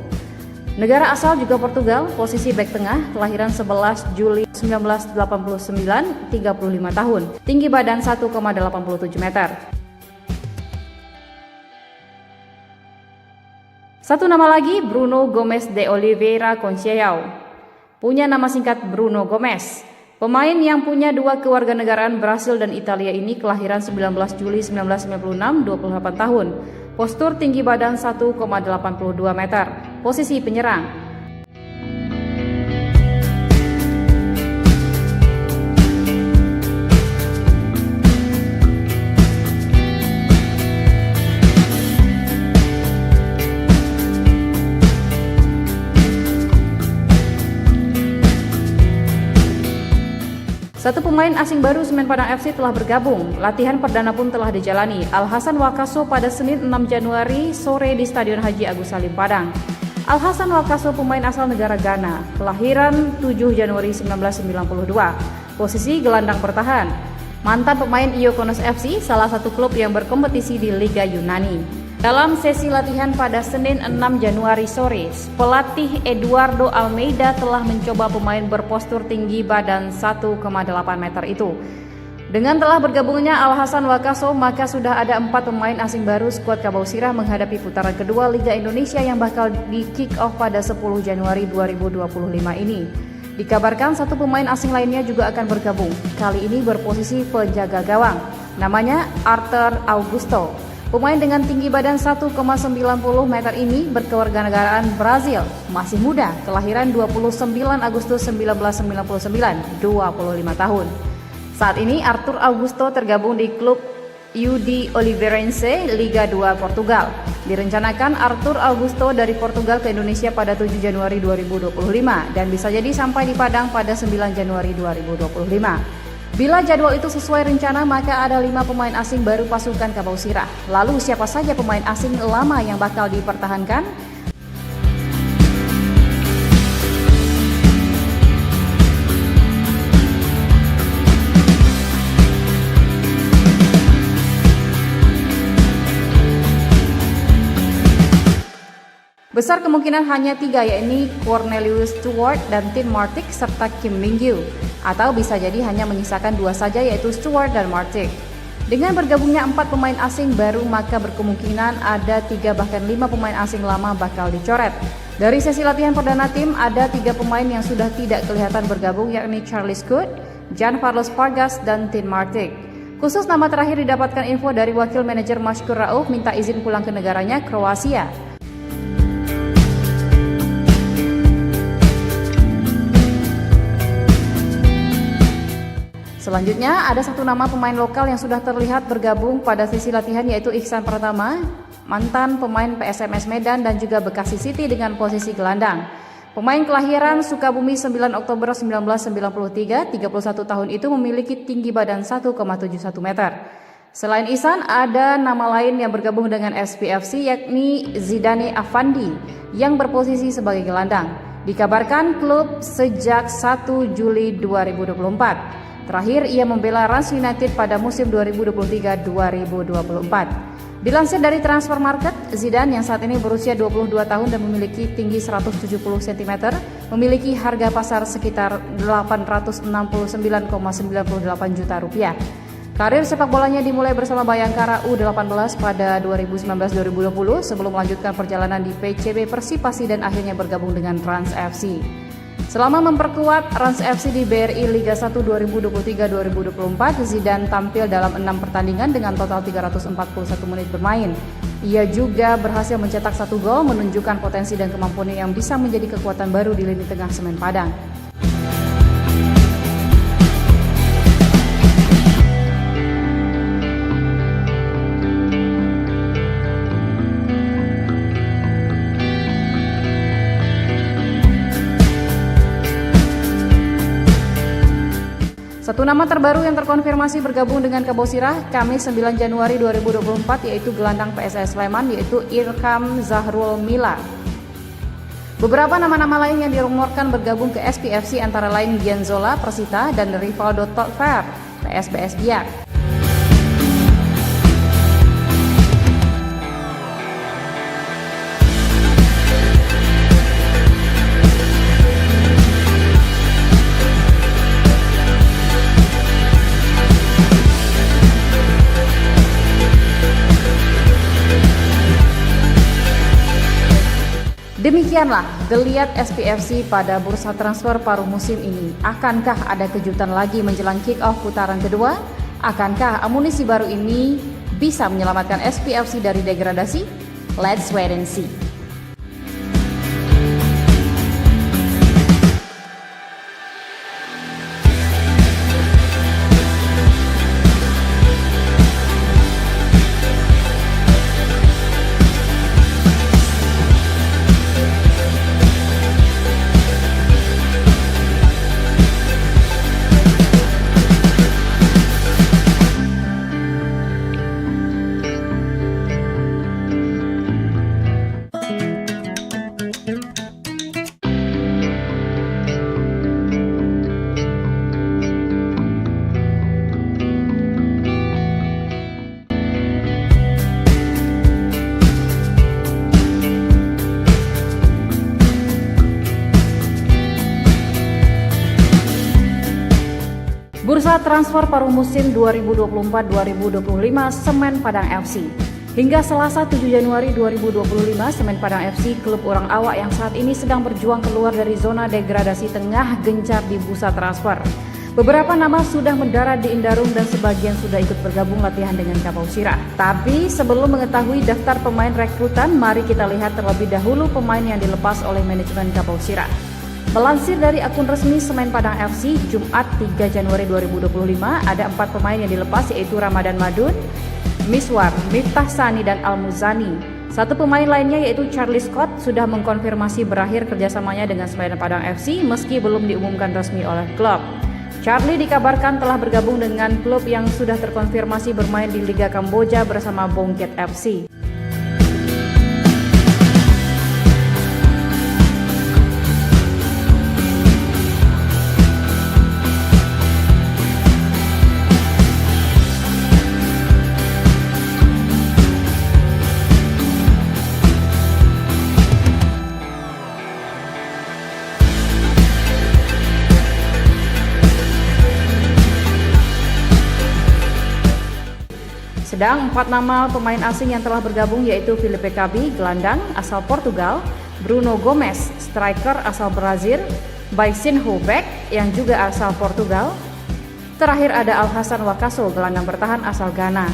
Negara asal juga Portugal, posisi bek tengah, kelahiran 11 Juli 1989, 35 tahun, tinggi badan 1,87 meter. Satu nama lagi, Bruno Gomes de Oliveira Conceição. Punya nama singkat Bruno Gomes. Pemain yang punya 2 kewarganegaraan Brasil dan Italia ini kelahiran 19 Juli 1996, 28 tahun. Postur tinggi badan 1,82 meter. Posisi penyerang. Satu pemain asing baru Semen Padang FC telah bergabung. Latihan perdana pun telah dijalani. Alhassan Wakaso pada Senin 6 Januari sore di Stadion Haji Agus Salim Padang. Alhassan Wakaso pemain asal negara Ghana, kelahiran 7 Januari 1992. Posisi gelandang bertahan. Mantan pemain Iokonos FC, salah satu klub yang berkompetisi di Liga Yunani. Dalam sesi latihan pada Senin 6 Januari sore, pelatih Eduardo Almeida telah mencoba pemain berpostur tinggi badan 1,8 meter itu. Dengan telah bergabungnya Alhassan Wakaso, maka sudah ada 4 pemain asing baru skuad Kabau Sirah menghadapi putaran kedua Liga Indonesia yang bakal di kick off pada 10 Januari 2025 ini. Dikabarkan satu pemain asing lainnya juga akan bergabung, kali ini berposisi penjaga gawang, namanya Arthur Augusto. Pemain dengan tinggi badan 1,90 meter ini berkewarganegaraan Brazil, masih muda, kelahiran 29 Agustus 1999, 25 tahun. Saat ini Arthur Augusto tergabung di klub UD Oliveirense Liga 2 Portugal. Direncanakan Arthur Augusto dari Portugal ke Indonesia pada 7 Januari 2025 dan bisa jadi sampai di Padang pada 9 Januari 2025. Bila jadwal itu sesuai rencana, maka ada 5 pemain asing baru pasukan Kabau Sirah. Lalu siapa saja pemain asing lama yang bakal dipertahankan? Besar kemungkinan hanya 3, yakni Cornelius Stewart dan Tim Martic serta Kim Min-gyu. Atau bisa jadi hanya menyisakan 2 saja, yaitu Stewart dan Martic. Dengan bergabungnya 4 pemain asing baru, maka berkemungkinan ada 3 bahkan 5 pemain asing lama bakal dicoret. Dari sesi latihan perdana tim, ada 3 pemain yang sudah tidak kelihatan bergabung, yakni Charlie Scott, Jan Carlos Vargas, dan Tim Martic. Khusus nama terakhir didapatkan info dari wakil manajer Mashkur Rauf minta izin pulang ke negaranya, Kroasia. Selanjutnya, ada 1 nama pemain lokal yang sudah terlihat bergabung pada sesi latihan, yaitu Ihsan Pratama, mantan pemain PSMS Medan dan juga Bekasi City dengan posisi gelandang. Pemain kelahiran Sukabumi 9 Oktober 1993, 31 tahun itu memiliki tinggi badan 1,71 meter. Selain Ihsan, ada nama lain yang bergabung dengan SPFC, yakni Zidane Afandi yang berposisi sebagai gelandang. Dikabarkan klub sejak 1 Juli 2024. Terakhir, ia membela Rans United pada musim 2023-2024. Dilansir dari Transfer Market, Zidane yang saat ini berusia 22 tahun dan memiliki tinggi 170 cm, memiliki harga pasar sekitar 869,98 juta rupiah. Karir sepak bolanya dimulai bersama Bayangkara U18 pada 2019-2020 sebelum melanjutkan perjalanan di PCB Persipasi dan akhirnya bergabung dengan Rans FC. Selama memperkuat Rans FC di BRI Liga 1 2023-2024, Zidane tampil dalam 6 pertandingan dengan total 341 menit bermain. Ia juga berhasil mencetak 1 gol, menunjukkan potensi dan kemampuannya yang bisa menjadi kekuatan baru di lini tengah Semen Padang. Satu nama terbaru yang terkonfirmasi bergabung dengan Kabau Sirah Kamis 9 Januari 2024 yaitu gelandang PSS Sleman, yaitu Irkam Zahrul Mila. Beberapa nama-nama lain yang dirumorkan bergabung ke SPFC antara lain Gianzola Persita dan Rivaldo Totfer PSBS Biak. Demikianlah geliat SPFC pada bursa transfer paruh musim ini. Akankah ada kejutan lagi menjelang kick-off putaran kedua? Akankah amunisi baru ini bisa menyelamatkan SPFC dari degradasi? Let's wait and see. Bursa transfer paruh musim 2024-2025 Semen Padang FC. Hingga Selasa 7 Januari 2025, Semen Padang FC, klub orang awak yang saat ini sedang berjuang keluar dari zona degradasi tengah gencar di bursa transfer. Beberapa nama sudah mendarat di Indarung dan sebagian sudah ikut bergabung latihan dengan Kapau Sirah. Tapi sebelum mengetahui daftar pemain rekrutan, mari kita lihat terlebih dahulu pemain yang dilepas oleh manajemen Kapau Sirah. Melansir dari akun resmi Semen Padang FC, Jumat 3 Januari 2025, ada 4 pemain yang dilepas yaitu Ramadan Madun, Miswar, Miftah Sani, dan Al-Muzani. Satu pemain lainnya yaitu Charlie Scott sudah mengkonfirmasi berakhir kerjasamanya dengan Semen Padang FC meski belum diumumkan resmi oleh klub. Charlie dikabarkan telah bergabung dengan klub yang sudah terkonfirmasi bermain di Liga Kamboja bersama Bongket FC. Sedang 4 nama pemain asing yang telah bergabung yaitu Filipe Kabi, gelandang asal Portugal, Bruno Gomes, striker asal Brazil, Baisinho back yang juga asal Portugal. Terakhir ada Alhassan Wakaso, gelandang bertahan asal Ghana.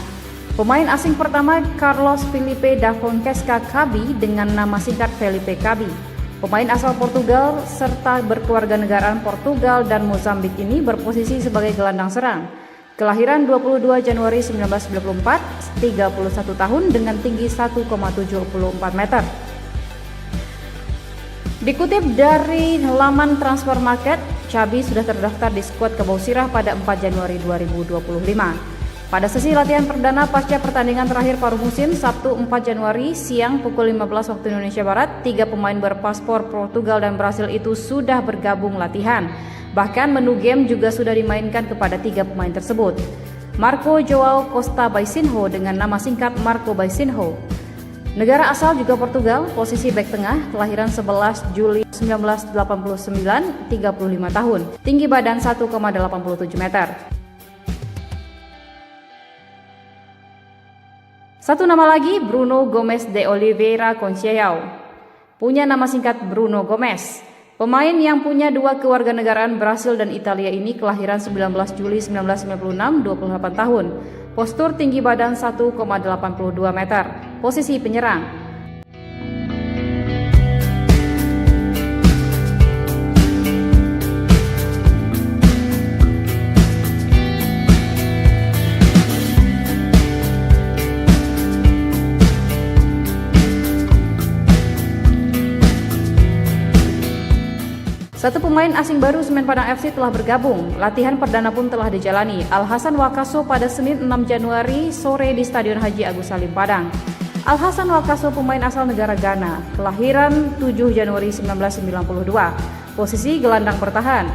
Pemain asing pertama Carlos Felipe da Fonseca Kabi dengan nama singkat Felipe Kabi. Pemain asal Portugal serta berkewarganegaraan Portugal dan Mozambik ini berposisi sebagai gelandang serang. Kelahiran 22 Januari 1994, 31 tahun dengan tinggi 1,74 meter. Dikutip dari laman Transfer Market, Cabi sudah terdaftar di skuad Kapau Sirah pada 4 Januari 2025. Pada sesi latihan perdana pasca pertandingan terakhir paruh musim Sabtu 4 Januari siang pukul 15 waktu Indonesia Barat, 3 pemain berpaspor Portugal dan Brasil itu sudah bergabung latihan. Bahkan menu game juga sudah dimainkan kepada 3 pemain tersebut. Marco Joao Costa Baisinho dengan nama singkat Marco Baisinho. Negara asal juga Portugal, posisi bek tengah, kelahiran 11 Juli 1989, 35 tahun, tinggi badan 1,87 meter. Satu nama lagi, Bruno Gomes de Oliveira Conceição. Punya nama singkat Bruno Gomes. Pemain yang punya 2 kewarganegaraan Brasil dan Italia ini kelahiran 19 Juli 1996, 28 tahun. Postur tinggi badan 1,82 meter. Posisi penyerang. Satu pemain asing baru Semen Padang FC telah bergabung. Latihan perdana pun telah dijalani. Alhassan Wakaso pada Senin 6 Januari sore di Stadion Haji Agus Salim Padang. Alhassan Wakaso pemain asal negara Ghana, kelahiran 7 Januari 1992. Posisi gelandang bertahan.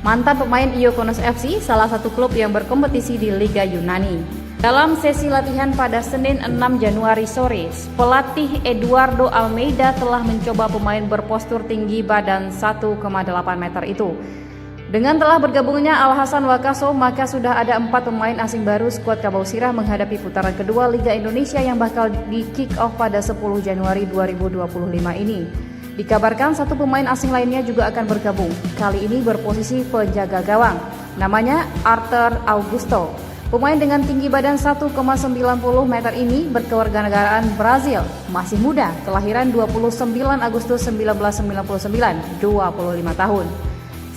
mantan pemain Iokonos FC, salah satu klub yang berkompetisi di Liga Yunani. Dalam sesi latihan pada Senin 6 Januari sore, pelatih Eduardo Almeida telah mencoba pemain berpostur tinggi badan 1,8 meter itu. Dengan telah bergabungnya Alhassan Wakaso, maka sudah ada 4 pemain asing baru skuad Kabau Sirah menghadapi putaran kedua Liga Indonesia yang bakal di kick off pada 10 Januari 2025 ini. Dikabarkan 1 pemain asing lainnya juga akan bergabung, kali ini berposisi penjaga gawang, namanya Arthur Augusto. Pemain dengan tinggi badan 1,90 meter ini berkewarganegaraan Brazil, masih muda, kelahiran 29 Agustus 1999, 25 tahun.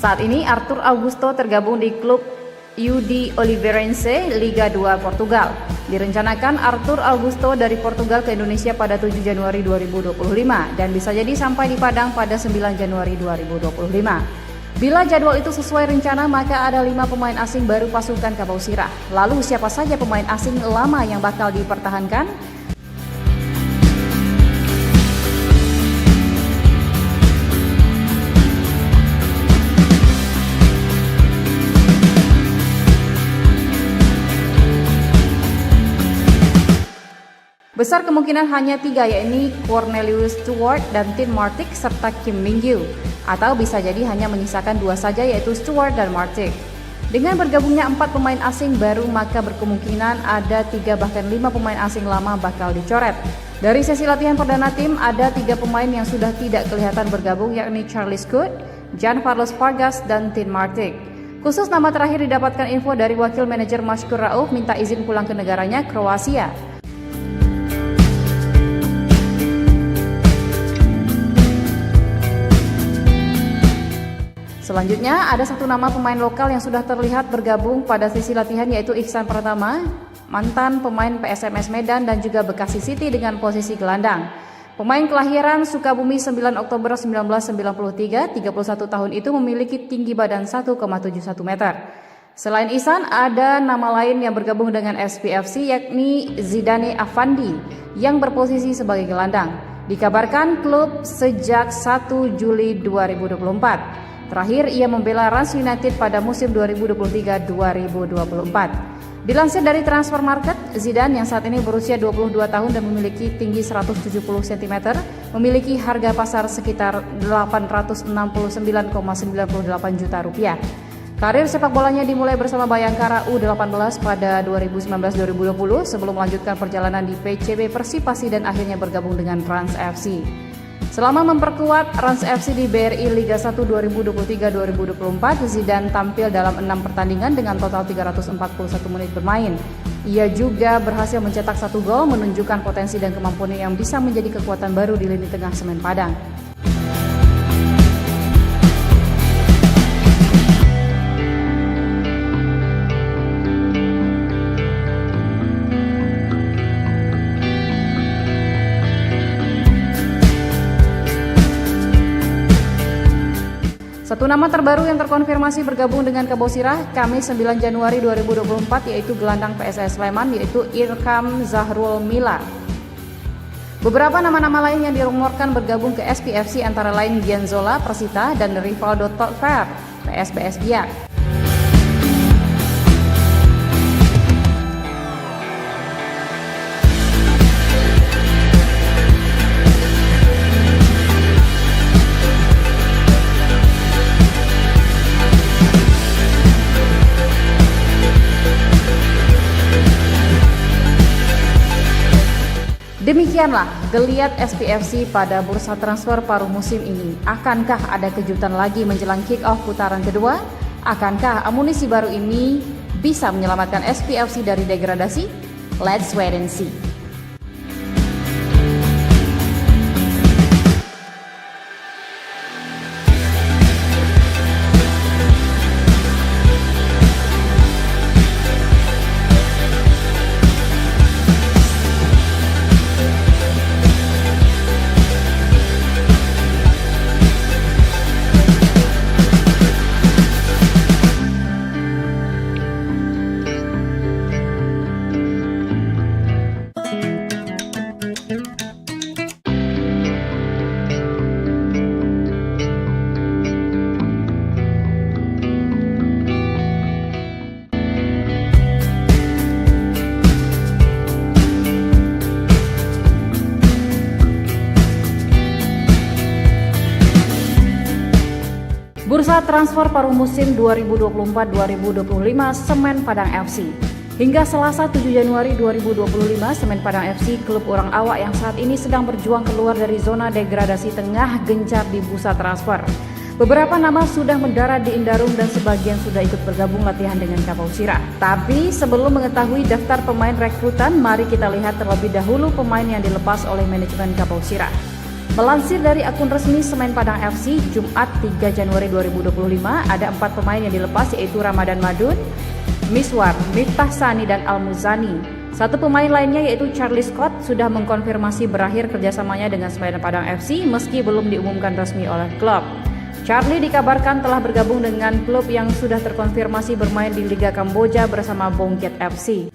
Saat ini Arthur Augusto tergabung di klub UD Oliveirense Liga 2 Portugal. Direncanakan Arthur Augusto dari Portugal ke Indonesia pada 7 Januari 2025 dan bisa jadi sampai di Padang pada 9 Januari 2025. Bila jadwal itu sesuai rencana, maka ada 5 pemain asing baru pasukan Kabau Sirah. Lalu siapa saja pemain asing lama yang bakal dipertahankan? Besar kemungkinan hanya 3, yakni Cornelius Stewart dan Tin Martic serta Kim Min-gyu. Atau bisa jadi hanya menyisakan 2 saja, yaitu Stewart dan Martic. Dengan bergabungnya 4 pemain asing baru, maka berkemungkinan ada 3 bahkan 5 pemain asing lama bakal dicoret. Dari sesi latihan perdana tim, ada 3 pemain yang sudah tidak kelihatan bergabung, yakni Charlie Scott, Jan Carlos Vargas, dan Tin Martic. Khusus nama terakhir didapatkan info dari wakil manajer Mashkur Rauf minta izin pulang ke negaranya, Kroasia. Selanjutnya, ada 1 nama pemain lokal yang sudah terlihat bergabung pada sesi latihan, yaitu Ihsan Pratama, mantan pemain PSMS Medan dan juga Bekasi City dengan posisi gelandang. Pemain kelahiran Sukabumi 9 Oktober 1993, 31 tahun itu memiliki tinggi badan 1,71 meter. Selain Ihsan, ada nama lain yang bergabung dengan SPFC, yakni Zidane Afandi yang berposisi sebagai gelandang. Dikabarkan klub sejak 1 Juli 2024. Terakhir, ia membela Rans United pada musim 2023-2024. Dilansir dari Transfer Market, Zidane yang saat ini berusia 22 tahun dan memiliki tinggi 170 cm, memiliki harga pasar sekitar 869,98 juta rupiah. Karir sepak bolanya dimulai bersama Bayangkara U18 pada 2019-2020 sebelum melanjutkan perjalanan di PCB Persipasi dan akhirnya bergabung dengan Rans FC. Selama memperkuat Rans FC di BRI Liga 1 2023-2024, Zidane tampil dalam 6 pertandingan dengan total 341 menit bermain. Ia juga berhasil mencetak 1 gol, menunjukkan potensi dan kemampuannya yang bisa menjadi kekuatan baru di lini tengah Semen Padang. Satu nama terbaru yang terkonfirmasi bergabung dengan Kabau Sirah Kamis 9 Januari 2024 yaitu gelandang PSS Sleman, yaitu Irkam Zahrul Mila. Beberapa nama-nama lain yang dirumorkan bergabung ke SPFC antara lain Gianzola Persita dan Rivaldo Totfer PSBS Biak. Demikianlah geliat SPFC pada bursa transfer paruh musim ini. Akankah ada kejutan lagi menjelang kick-off putaran kedua? Akankah amunisi baru ini bisa menyelamatkan SPFC dari degradasi? Let's wait and see. Bursa transfer paruh musim 2024-2025 Semen Padang FC. Hingga Selasa 7 Januari 2025, Semen Padang FC, klub orang awak yang saat ini sedang berjuang keluar dari zona degradasi tengah gencar di bursa transfer. Beberapa nama sudah mendarat di Indarung dan sebagian sudah ikut bergabung latihan dengan Kapau Sirah. Tapi sebelum mengetahui daftar pemain rekrutan, mari kita lihat terlebih dahulu pemain yang dilepas oleh manajemen Kapau Sirah. Melansir dari akun resmi Semen Padang FC, Jumat 3 Januari 2025, ada 4 pemain yang dilepas, yaitu Ramadan Madun, Miswar, Miftah Sani, dan Al-Muzani. Satu pemain lainnya yaitu Charlie Scott sudah mengkonfirmasi berakhir kerjasamanya dengan Semen Padang FC meski belum diumumkan resmi oleh klub. Charlie dikabarkan telah bergabung dengan klub yang sudah terkonfirmasi bermain di Liga Kamboja bersama Bongket FC.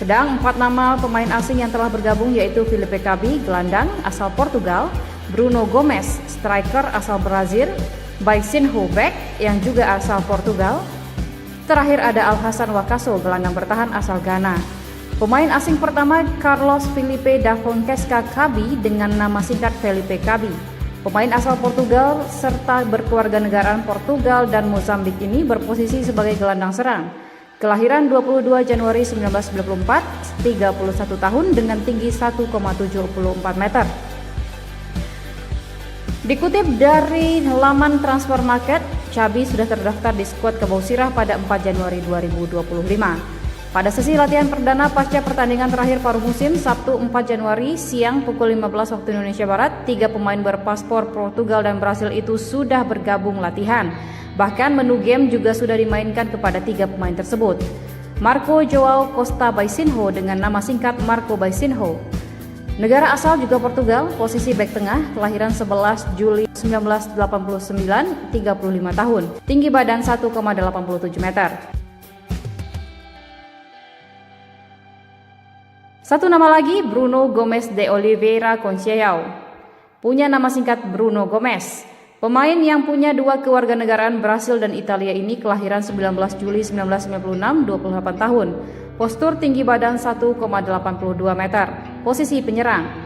Sedang 4 nama pemain asing yang telah bergabung yaitu Filipe Cabi, gelandang asal Portugal, Bruno Gomes, striker asal Brazil, Baisinho back yang juga asal Portugal. Terakhir ada Alhassan Wakaso, gelandang bertahan asal Ghana. Pemain asing pertama Carlos Felipe da Fonseca Cabi dengan nama singkat Felipe Cabi. Pemain asal Portugal serta berkewarganegaraan Portugal dan Mozambik ini berposisi sebagai gelandang serang. Kelahiran 22 Januari 1994, 31 tahun dengan tinggi 1,74 meter. Dikutip dari laman Transfer Market, Cabi sudah terdaftar di skuad Kapau Sirah pada 4 Januari 2025. Pada sesi latihan perdana pasca pertandingan terakhir paruh musim, Sabtu 4 Januari siang pukul 15 waktu Indonesia Barat, 3 pemain berpaspor Portugal dan Brasil itu sudah bergabung latihan. Bahkan menu game juga sudah dimainkan kepada 3 pemain tersebut. Marco Joao Costa Baisinho dengan nama singkat Marco Baisinho. Negara asal juga Portugal, posisi bek tengah, kelahiran 11 Juli 1989, 35 tahun, tinggi badan 1,87 meter. Satu nama lagi, Bruno Gomes de Oliveira Conceição. Punya nama singkat Bruno Gomes. Pemain yang punya 2 kewarganegaraan Brasil dan Italia ini kelahiran 19 Juli 1996, 28 tahun. Postur tinggi badan 1,82 meter. Posisi penyerang.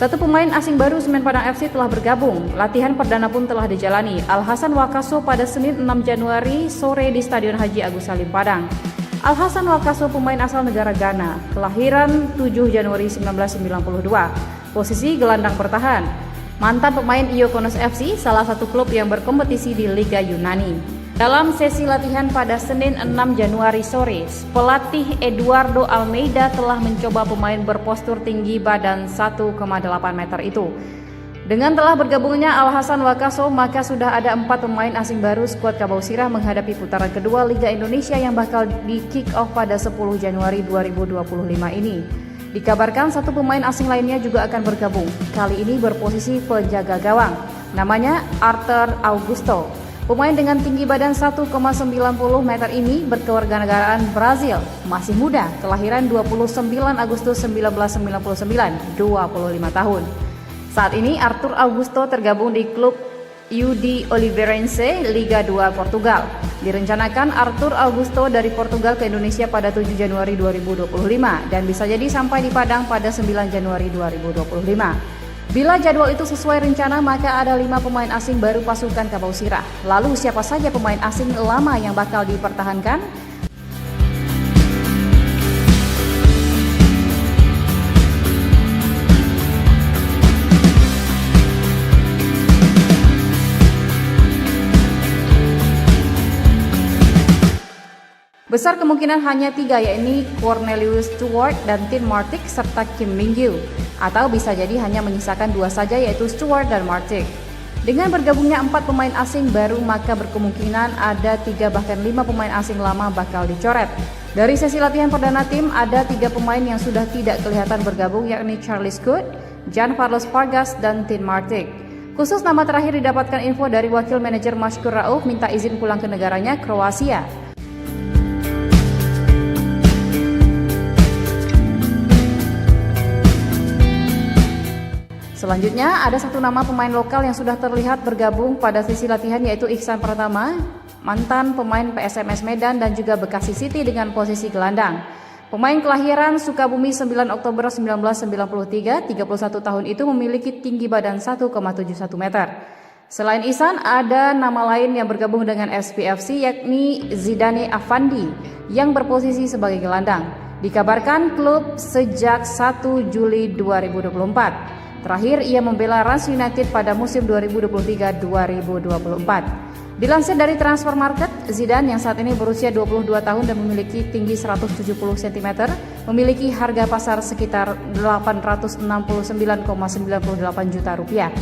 Satu pemain asing baru Semen Padang FC telah bergabung. Latihan perdana pun telah dijalani. Alhassan Wakaso pada Senin 6 Januari sore di Stadion Haji Agus Salim Padang. Alhassan Wakaso pemain asal negara Ghana, kelahiran 7 Januari 1992. Posisi gelandang bertahan. Mantan pemain Iokonos FC, salah satu klub yang berkompetisi di Liga Yunani. Dalam sesi latihan pada Senin 6 Januari sore, pelatih Eduardo Almeida telah mencoba pemain berpostur tinggi badan 1,8 meter itu. Dengan telah bergabungnya Alhassan Wakaso, maka sudah ada 4 pemain asing baru skuad Kapau Sirah menghadapi putaran kedua Liga Indonesia yang bakal di kick off pada 10 Januari 2025 ini. Dikabarkan 1 pemain asing lainnya juga akan bergabung, kali ini berposisi penjaga gawang. Namanya Arthur Augusto. Pemain dengan tinggi badan 1,90 meter ini berkewarganegaraan Brazil, masih muda, kelahiran 29 Agustus 1999, 25 tahun. Saat ini Arthur Augusto tergabung di klub UD Oliveirense Liga 2 Portugal. Direncanakan Arthur Augusto dari Portugal ke Indonesia pada 7 Januari 2025 dan bisa jadi sampai di Padang pada 9 Januari 2025. Bila jadwal itu sesuai rencana, maka ada 5 pemain asing baru pasukan Kapau Sirah. Lalu siapa saja pemain asing lama yang bakal dipertahankan? Besar kemungkinan hanya 3, yaitu Cornelius Stewart dan Tim Martic serta Kim Mingyu. Atau bisa jadi hanya menyisakan 2 saja, yaitu Stewart dan Martic. Dengan bergabungnya 4 pemain asing baru, maka berkemungkinan ada 3 bahkan 5 pemain asing lama bakal dicoret. Dari sesi latihan perdana tim, ada 3 pemain yang sudah tidak kelihatan bergabung, yakni Charlie Scott, Giancarlo Vargas, dan Tin Martic. Khusus nama terakhir didapatkan info dari wakil manajer Mashkur Rauf minta izin pulang ke negaranya, Kroasia. Selanjutnya, ada 1 nama pemain lokal yang sudah terlihat bergabung pada sesi latihan, yaitu Iksan Pratama, mantan pemain PSMS Medan dan juga Bekasi City dengan posisi gelandang. Pemain kelahiran Sukabumi 9 Oktober 1993, 31 tahun itu memiliki tinggi badan 1,71 meter. Selain Ihsan, ada nama lain yang bergabung dengan SPFC, yakni Zidane Afandi yang berposisi sebagai gelandang. Dikabarkan klub sejak 1 Juli 2024. Terakhir, ia membela Rans United pada musim 2023-2024. Dilansir dari Transfer Market, Zidane yang saat ini berusia 22 tahun dan memiliki tinggi 170 cm, memiliki harga pasar sekitar 869,98 juta rupiah.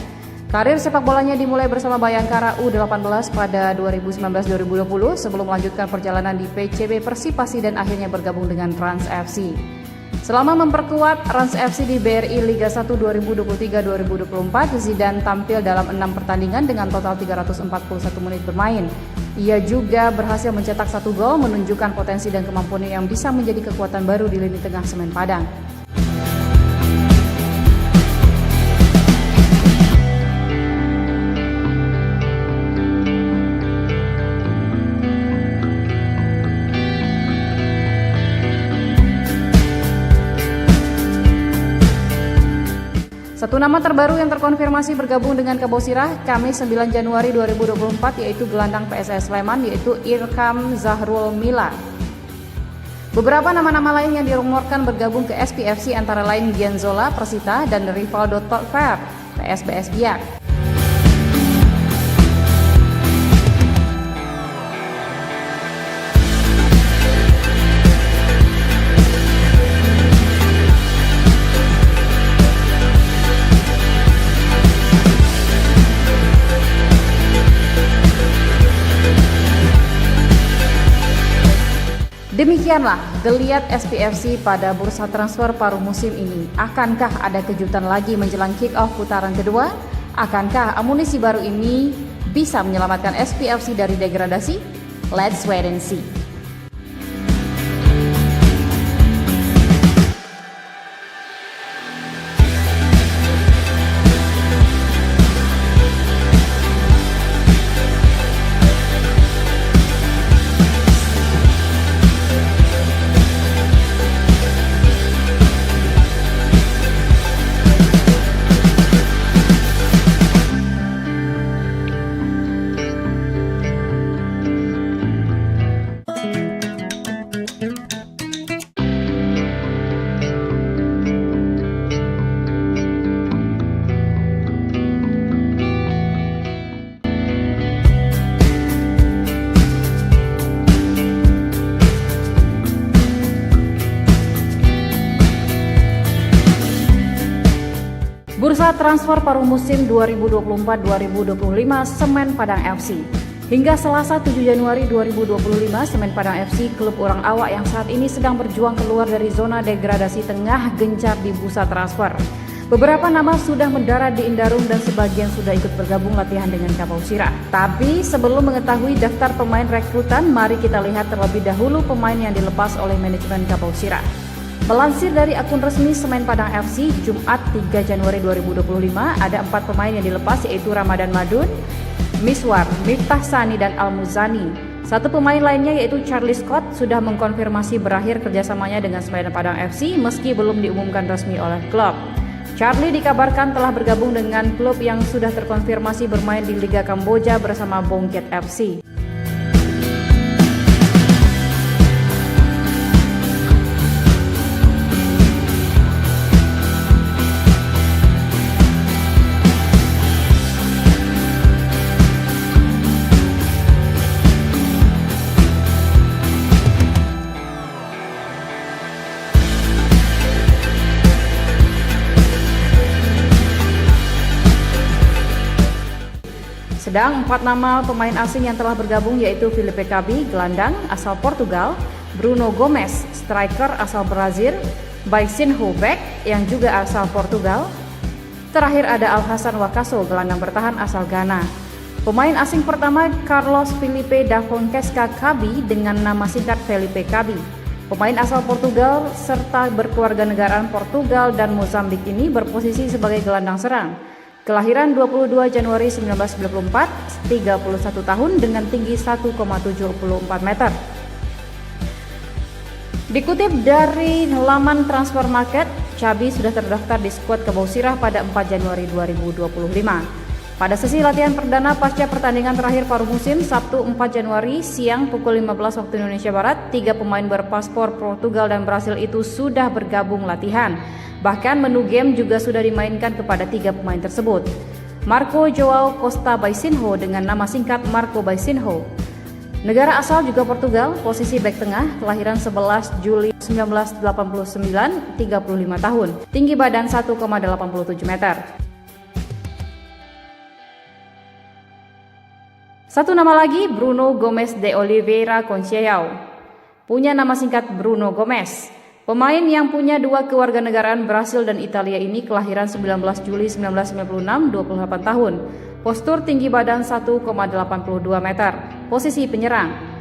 Karir sepak bolanya dimulai bersama Bayangkara U18 pada 2019-2020 sebelum melanjutkan perjalanan di PCB Persipasi dan akhirnya bergabung dengan Rans FC. Selama memperkuat Rans FC di BRI Liga 1 2023-2024, Zidane tampil dalam 6 pertandingan dengan total 341 menit bermain. Ia juga berhasil mencetak 1 gol, menunjukkan potensi dan kemampuan yang bisa menjadi kekuatan baru di lini tengah Semen Padang. Satu nama terbaru yang terkonfirmasi bergabung dengan Kabosirah Kamis 9 Januari 2024 yaitu gelandang PSS Sleman, yaitu Irkam Zahrul Mila. Beberapa nama-nama lain yang dirumorkan bergabung ke SPFC antara lain Gianzola Persita dan Rivaldo Totfer PSBS Biak. Demikianlah geliat SPFC pada bursa transfer paruh musim ini. Akankah ada kejutan lagi menjelang kick-off putaran kedua? Akankah amunisi baru ini bisa menyelamatkan SPFC dari degradasi? Let's wait and see. Bursa transfer paruh musim 2024-2025 Semen Padang FC. Hingga Selasa 7 Januari 2025, Semen Padang FC, klub orang awak yang saat ini sedang berjuang keluar dari zona degradasi, tengah gencar di bursa transfer. Beberapa nama sudah mendarat di Indarung dan sebagian sudah ikut bergabung latihan dengan Kabosirah. Tapi sebelum mengetahui daftar pemain rekrutan, mari kita lihat terlebih dahulu pemain yang dilepas oleh manajemen Kabosirah. Melansir dari akun resmi Semen Padang FC, Jumat 3 Januari 2025, ada 4 pemain yang dilepas, yaitu Ramadan Madun, Miswar, Miftah Sani, dan Al-Muzani. Satu pemain lainnya yaitu Charlie Scott sudah mengkonfirmasi berakhir kerjasamanya dengan Semen Padang FC meski belum diumumkan resmi oleh klub. Charlie dikabarkan telah bergabung dengan klub yang sudah terkonfirmasi bermain di Liga Kamboja bersama Bongket FC. Dan 4 nama pemain asing yang telah bergabung yaitu Felipe Cabi, gelandang asal Portugal, Bruno Gomes, striker asal Brazil, Baisinho back yang juga asal Portugal. Terakhir ada Alhassan Wakaso, gelandang bertahan asal Ghana. Pemain asing pertama Carlos Felipe da Fonseca Cabi dengan nama singkat Felipe Cabi. Pemain asal Portugal serta berkewarganegaraan Portugal dan Mozambik ini berposisi sebagai gelandang serang. Kelahiran 22 Januari 1994, 31 tahun dengan tinggi 1,74 meter. Dikutip dari laman Transfer Market, Cabi sudah terdaftar di skuad Kabausirah pada 4 Januari 2025. Pada sesi latihan perdana pasca pertandingan terakhir paruh musim, Sabtu 4 Januari siang pukul 15 waktu Indonesia Barat, 3 pemain berpaspor Portugal dan Brasil itu sudah bergabung latihan. Bahkan menu game juga sudah dimainkan kepada 3 pemain tersebut. Marco João Costa Baisinho dengan nama singkat Marco Baisinho. Negara asal juga Portugal, posisi bek tengah, kelahiran 11 Juli 1989, 35 tahun, tinggi badan 1,87 meter. Satu nama lagi, Bruno Gomes de Oliveira Conceição. Punya nama singkat Bruno Gomes. Pemain yang punya 2 kewarganegaraan Brasil dan Italia ini kelahiran 19 Juli 1996, 28 tahun. Postur tinggi badan 1,82 meter. Posisi penyerang.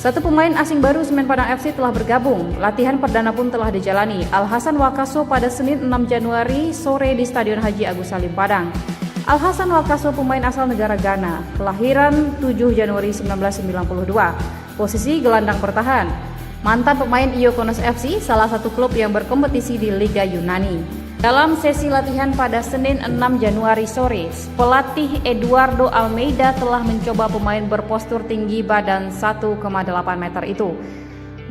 Satu pemain asing baru Semen Padang FC telah bergabung. Latihan perdana pun telah dijalani. Alhassan Wakaso pada Senin 6 Januari sore di Stadion Haji Agus Salim Padang. Alhassan Wakaso pemain asal negara Ghana, kelahiran 7 Januari 1992. Posisi gelandang bertahan. Mantan pemain Iokonos FC, salah satu klub yang berkompetisi di Liga Yunani. Dalam sesi latihan pada Senin 6 Januari sore, pelatih Eduardo Almeida telah mencoba pemain berpostur tinggi badan 1,8 meter itu.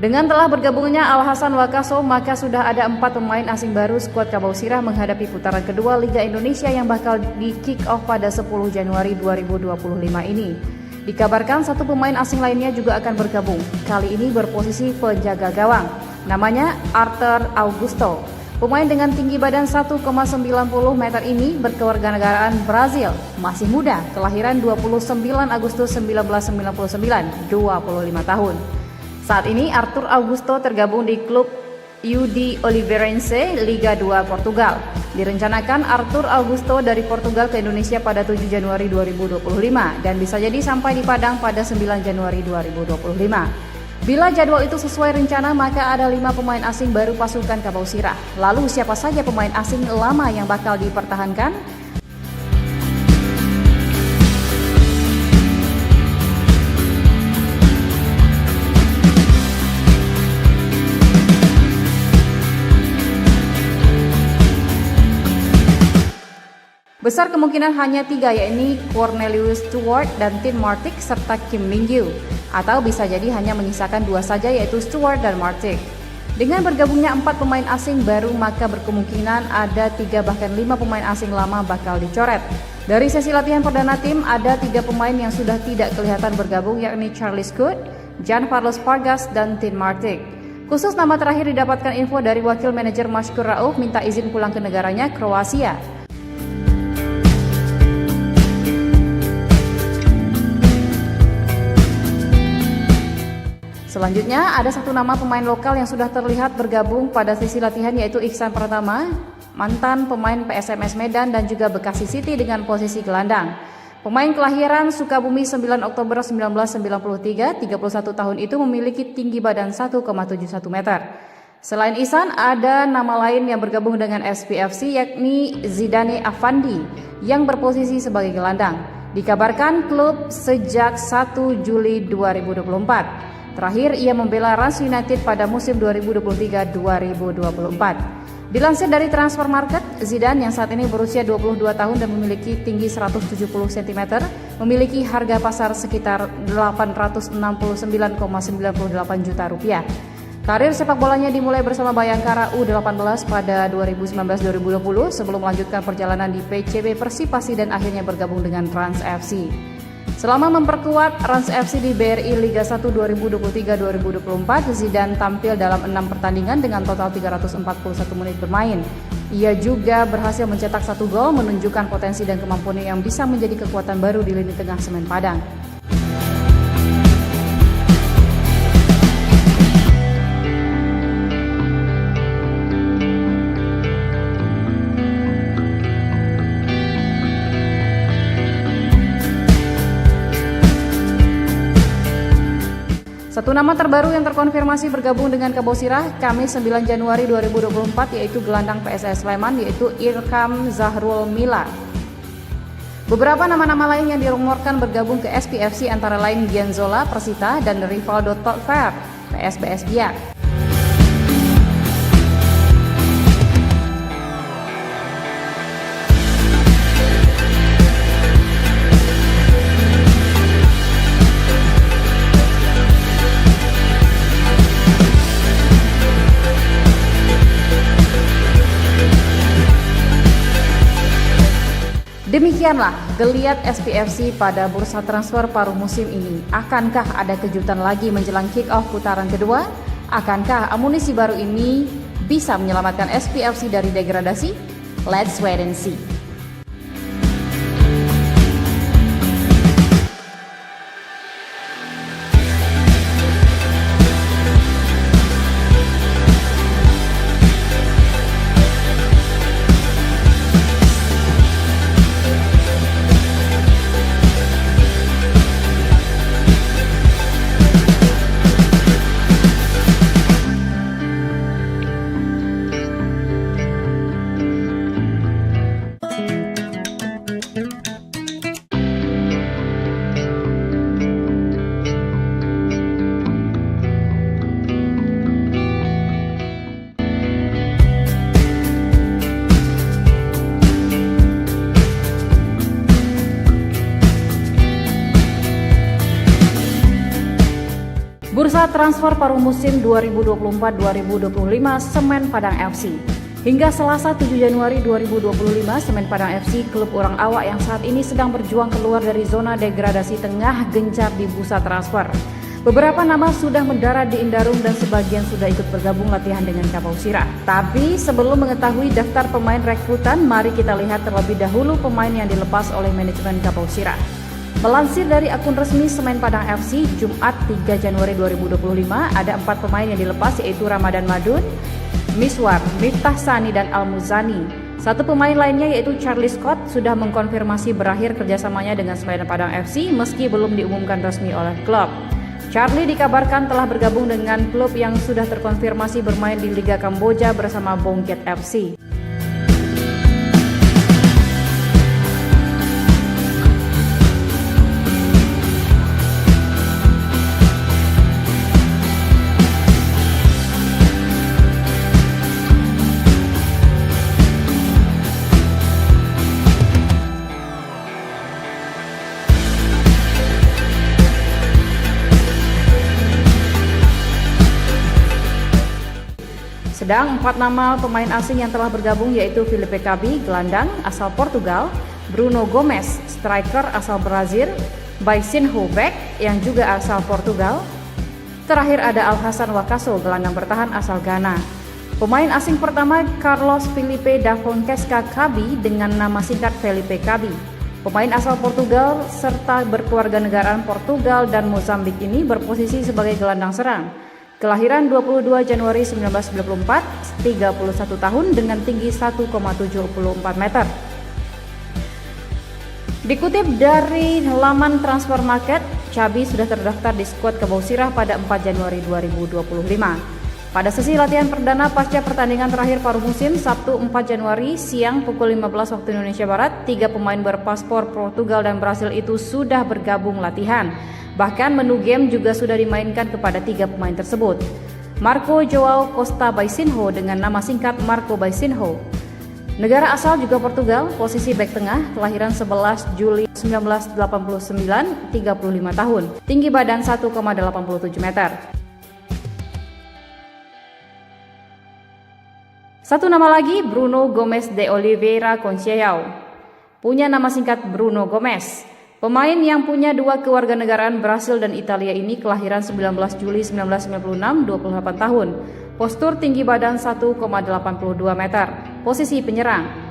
Dengan telah bergabungnya Alhassan Wakaso, maka sudah ada 4 pemain asing baru skuad Kabausirah menghadapi putaran kedua Liga Indonesia yang bakal di kick off pada 10 Januari 2025 ini. Dikabarkan 1 pemain asing lainnya juga akan bergabung. Kali ini berposisi penjaga gawang. Namanya Arthur Augusto. Pemain dengan tinggi badan 1,90 meter ini berkewarganegaraan Brazil, masih muda, kelahiran 29 Agustus 1999, 25 tahun. Saat ini Arthur Augusto tergabung di klub UD Oliveirense Liga 2 Portugal. Direncanakan Arthur Augusto dari Portugal ke Indonesia pada 7 Januari 2025 dan bisa jadi sampai di Padang pada 9 Januari 2025. Bila jadwal itu sesuai rencana, maka ada 5 pemain asing baru pasukan Kabausirah. Lalu siapa saja pemain asing lama yang bakal dipertahankan? Besar kemungkinan hanya 3, yakni Cornelius Stewart dan Tim Martic serta Kim Min-gyu. Atau bisa jadi hanya menyisakan 2 saja, yaitu Stewart dan Martic. Dengan bergabungnya 4 pemain asing baru, maka berkemungkinan ada 3 bahkan 5 pemain asing lama bakal dicoret. Dari sesi latihan perdana tim, ada 3 pemain yang sudah tidak kelihatan bergabung, yakni Charlie Scott, Jan Carlos Vargas, dan Tim Martic. Khusus nama terakhir didapatkan info dari wakil manajer Mashkur Rauf minta izin pulang ke negaranya, Kroasia. Selanjutnya ada 1 nama pemain lokal yang sudah terlihat bergabung pada sesi latihan, yaitu Iksan Pratama, mantan pemain PSMS Medan dan juga Bekasi City dengan posisi gelandang. Pemain kelahiran Sukabumi 9 Oktober 1993, 31 tahun itu memiliki tinggi badan 1,71 meter. Selain Ihsan, ada nama lain yang bergabung dengan SPFC, yakni Zidane Afandi yang berposisi sebagai gelandang. Dikabarkan klub sejak 1 Juli 2024. Terakhir ia membela Rans United pada musim 2023-2024. Dilansir dari Transfer Market, Zidane yang saat ini berusia 22 tahun dan memiliki tinggi 170 cm, memiliki harga pasar sekitar 869,98 juta rupiah. Karir sepak bolanya dimulai bersama Bayangkara U18 pada 2019-2020 sebelum melanjutkan perjalanan di PCB Persipasi dan akhirnya bergabung dengan Rans FC. Selama memperkuat Rans FC di BRI Liga 1 2023-2024, Zidane tampil dalam 6 pertandingan dengan total 341 menit bermain. Ia juga berhasil mencetak 1 gol, menunjukkan potensi dan kemampuannya yang bisa menjadi kekuatan baru di lini tengah Semen Padang. Satu nama terbaru yang terkonfirmasi bergabung dengan Kabosirah Kamis 9 Januari 2024 yaitu gelandang PSS Sleman yaitu Irkam Zahrul Mila. Beberapa nama-nama lain yang dirumorkan bergabung ke SPFC antara lain Gianzola Persita dan Rivaldo Totfer PSBS Biak. Demikianlah geliat SPFC pada bursa transfer paruh musim ini. Akankah ada kejutan lagi menjelang kick-off putaran kedua? Akankah amunisi baru ini bisa menyelamatkan SPFC dari degradasi? Let's wait and see. Bursa transfer paruh musim 2024-2025 Semen Padang FC. Hingga Selasa 7 Januari 2025, Semen Padang FC, klub orang awak yang saat ini sedang berjuang keluar dari zona degradasi tengah gencar di bursa transfer. Beberapa nama sudah mendarat di Indarung dan sebagian sudah ikut bergabung latihan dengan Kabosirah. Tapi sebelum mengetahui daftar pemain rekrutan, mari kita lihat terlebih dahulu pemain yang dilepas oleh manajemen Kabosirah. Melansir dari akun resmi Semen Padang FC, Jumat 3 Januari 2025, ada 4 pemain yang dilepas yaitu Ramadan Madun, Miswar, Miftah Sani, dan Al-Muzani. Satu pemain lainnya yaitu Charlie Scott sudah mengkonfirmasi berakhir kerjasamanya dengan Semen Padang FC meski belum diumumkan resmi oleh klub. Charlie dikabarkan telah bergabung dengan klub yang sudah terkonfirmasi bermain di Liga Kamboja bersama Bongket FC. Sedang 4 nama pemain asing yang telah bergabung yaitu Felipe Cabi, gelandang asal Portugal, Bruno Gomes, striker asal Brazil, Baisinho back yang juga asal Portugal. Terakhir ada Alhassan Wakaso, gelandang bertahan asal Ghana. Pemain asing pertama Carlos Felipe da Fonseca Cabi dengan nama singkat Felipe Cabi. Pemain asal Portugal serta berkewarganegaraan Portugal dan Mozambik ini berposisi sebagai gelandang serang. Kelahiran 22 Januari 1994, 31 tahun dengan tinggi 1,74 meter. Dikutip dari laman Transfer Market, Cabi sudah terdaftar di skuad Kabosirah pada 4 Januari 2025. Pada sesi latihan perdana pasca pertandingan terakhir paruh musim Sabtu 4 Januari siang pukul 15 waktu Indonesia Barat, 3 pemain berpaspor Portugal dan Brasil itu sudah bergabung latihan. Bahkan menu game juga sudah dimainkan kepada 3 pemain tersebut. Marco Joao Costa Baisinho dengan nama singkat Marco Baisinho. Negara asal juga Portugal, posisi bek tengah, kelahiran 11 Juli 1989, 35 tahun, tinggi badan 1,87 meter. Satu nama lagi, Bruno Gomes de Oliveira Conceição. Punya nama singkat Bruno Gomes. Pemain yang punya dua kewarganegaraan Brasil dan Italia ini kelahiran 19 Juli 1996, 28 tahun. Postur tinggi badan 1,82 meter. Posisi penyerang.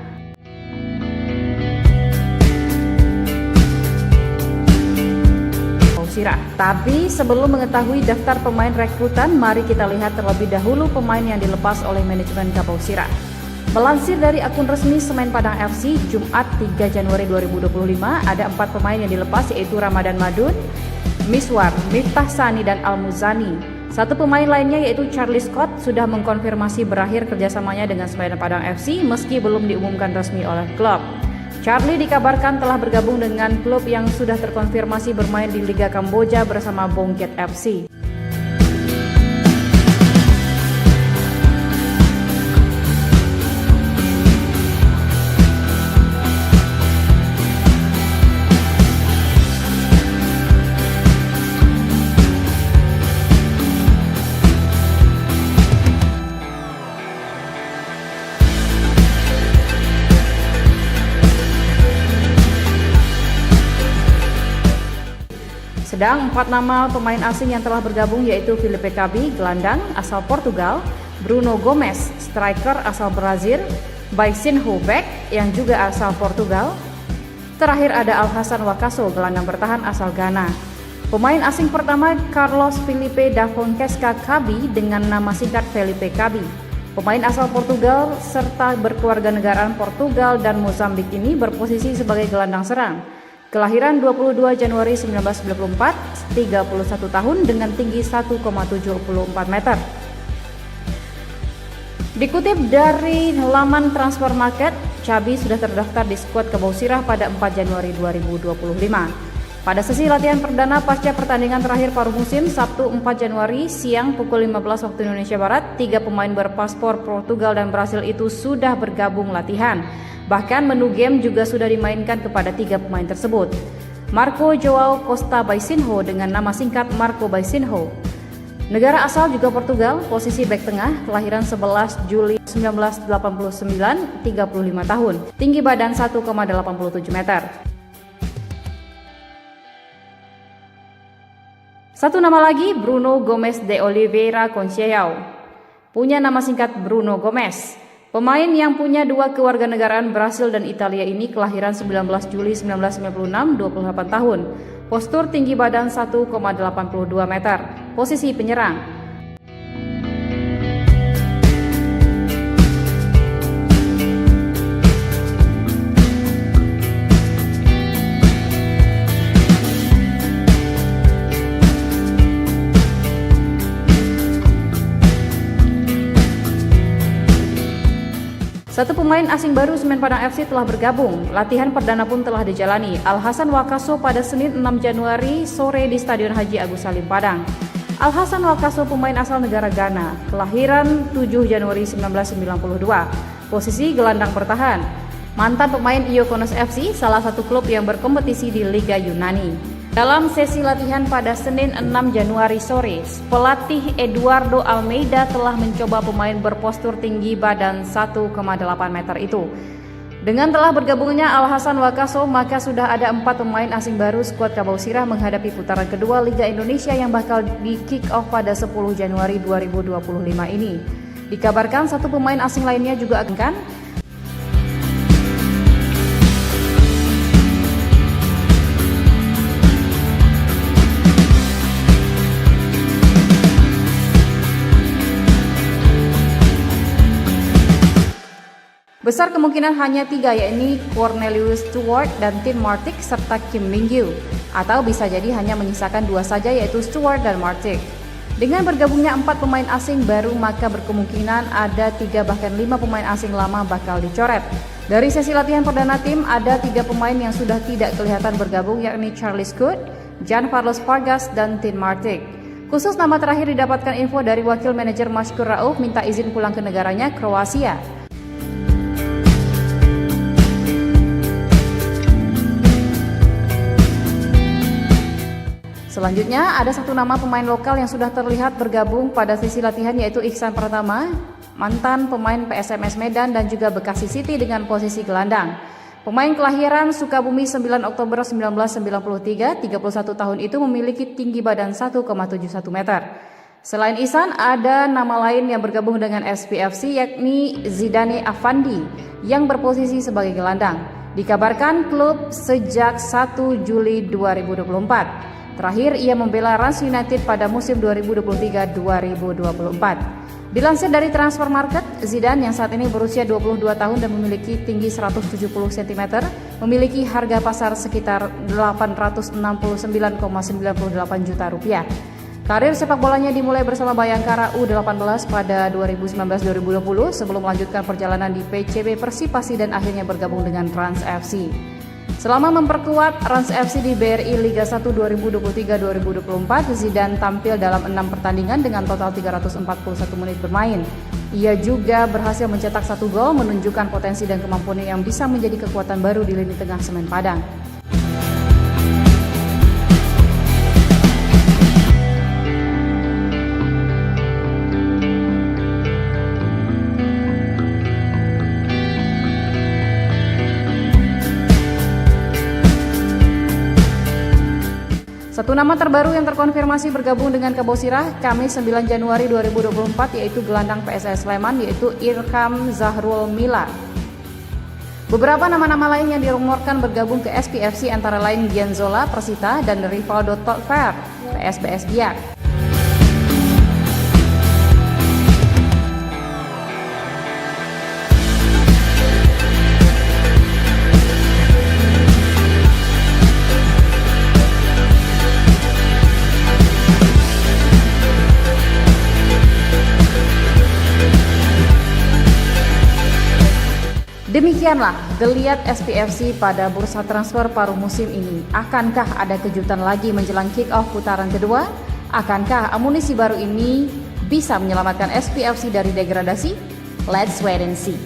Tapi sebelum mengetahui daftar pemain rekrutan, mari kita lihat terlebih dahulu pemain yang dilepas oleh manajemen Kapausirah. Melansir dari akun resmi Semen Padang FC, Jumat 3 Januari 2025, ada 4 pemain yang dilepas, yaitu Ramadan Madun, Miswar, Miftah Sani, dan Al-Muzani. Satu pemain lainnya yaitu Charlie Scott sudah mengkonfirmasi berakhir kerjasamanya dengan Semen Padang FC meski belum diumumkan resmi oleh klub. Charlie dikabarkan telah bergabung dengan klub yang sudah terkonfirmasi bermain di Liga Kamboja bersama Bongket FC. Sedang 4 nama pemain asing yang telah bergabung yaitu Filipe Cabi, gelandang asal Portugal, Bruno Gomes, striker asal Brazil, Baisinho back yang juga asal Portugal. Terakhir ada Alhassan Wakaso, gelandang bertahan asal Ghana. Pemain asing pertama Carlos Felipe da Fonseca Cabi dengan nama singkat Felipe Cabi. Pemain asal Portugal serta berkewarganegaraan Portugal dan Mozambik ini berposisi sebagai gelandang serang. Kelahiran 22 Januari 1994, 31 tahun dengan tinggi 1,74 meter. Dikutip dari laman Transfer Market, Cabi sudah terdaftar di skuad Kapausirah pada 4 Januari 2025. Pada sesi latihan perdana pasca pertandingan terakhir paruh musim, Sabtu 4 Januari siang pukul 15 waktu Indonesia Barat, 3 pemain berpaspor Portugal dan Brasil itu sudah bergabung latihan. Bahkan menu game juga sudah dimainkan kepada 3 pemain tersebut. Marco João Costa Baisinho dengan nama singkat Marco Baisinho. Negara asal juga Portugal, posisi bek tengah, kelahiran 11 Juli 1989, 35 tahun. Tinggi badan 1,87 meter. Satu nama lagi, Bruno Gomes de Oliveira Conceição. Punya nama singkat Bruno Gomes. Pemain yang punya dua kewarganegaraan Brasil dan Italia ini kelahiran 19 Juli 1996, 28 tahun. Postur tinggi badan 1,82 meter. Posisi penyerang. Satu pemain asing baru Semen Padang FC telah bergabung. Latihan perdana pun telah dijalani. Alhassan Wakaso pada Senin 6 Januari sore di Stadion Haji Agus Salim Padang. Alhassan Wakaso pemain asal negara Ghana, kelahiran 7 Januari 1992. Posisi gelandang bertahan. Mantan pemain Iokonos FC, salah satu klub yang berkompetisi di Liga Yunani. Dalam sesi latihan pada Senin 6 Januari sore, pelatih Eduardo Almeida telah mencoba pemain berpostur tinggi badan 1,8 meter itu. Dengan telah bergabungnya Alhassan Wakaso, maka sudah ada 4 pemain asing baru skuad Kapausirah menghadapi putaran kedua Liga Indonesia yang bakal di kick off pada 10 Januari 2025 ini. Dikabarkan satu pemain asing lainnya juga akan besar kemungkinan hanya 3, yakni Cornelius Stewart dan Tim Martic serta Kim Mingyu, atau bisa jadi hanya menyisakan 2 saja, yaitu Stewart dan Martic. Dengan bergabungnya 4 pemain asing baru, maka berkemungkinan ada 3 bahkan 5 pemain asing lama bakal dicoret. Dari sesi latihan perdana tim, ada 3 pemain yang sudah tidak kelihatan bergabung, yakni Charlie Scott, Jan Carlos Vargas, dan Tim Martic. Khusus nama terakhir didapatkan info dari wakil manajer Mashkur Rauf minta izin pulang ke negaranya, Kroasia. Selanjutnya ada satu nama pemain lokal yang sudah terlihat bergabung pada sesi latihan, yaitu Iksan Pratama, mantan pemain PSMS Medan dan juga Bekasi City dengan posisi gelandang. Pemain kelahiran Sukabumi 9 Oktober 1993, 31 tahun itu memiliki tinggi badan 1,71 meter. Selain Ihsan, ada nama lain yang bergabung dengan SPFC yakni Zidane Afandi yang berposisi sebagai gelandang. Dikabarkan klub sejak 1 Juli 2024. Terakhir ia membela Rans United pada musim 2023-2024. Dilansir dari Transfer Market, Zidane yang saat ini berusia 22 tahun dan memiliki tinggi 170 cm, memiliki harga pasar sekitar 869,98 juta rupiah. Karir sepak bolanya dimulai bersama Bayangkara U18 pada 2019-2020 sebelum melanjutkan perjalanan di PCB Persipasi dan akhirnya bergabung dengan Rans FC. Selama memperkuat Rans FC di BRI Liga 1 2023-2024, Zidane tampil dalam 6 pertandingan dengan total 341 menit bermain. Ia juga berhasil mencetak 1 gol, menunjukkan potensi dan kemampuannya yang bisa menjadi kekuatan baru di lini tengah Semen Padang. Satu nama terbaru yang terkonfirmasi bergabung dengan Kabosirah Kamis 9 Januari 2024 yaitu gelandang PSS Sleman yaitu Irham Zahrul Mila. Beberapa nama-nama lain yang dirumorkan bergabung ke SPFC antara lain Gianzola Persita dan Rivaldo Tokver PSBS Biak. Demikianlah geliat SPFC pada bursa transfer paruh musim ini. Akankah ada kejutan lagi menjelang kick-off putaran kedua? Akankah amunisi baru ini bisa menyelamatkan SPFC dari degradasi? Let's wait and see.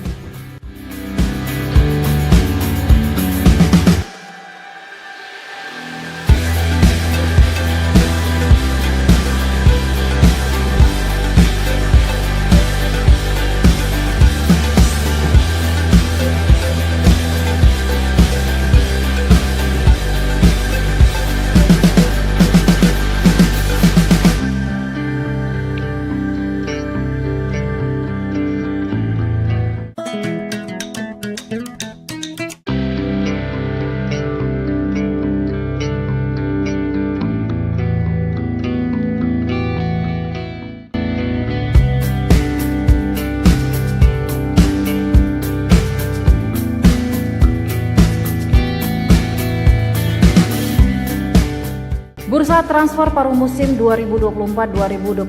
Bursa transfer paruh musim 2024-2025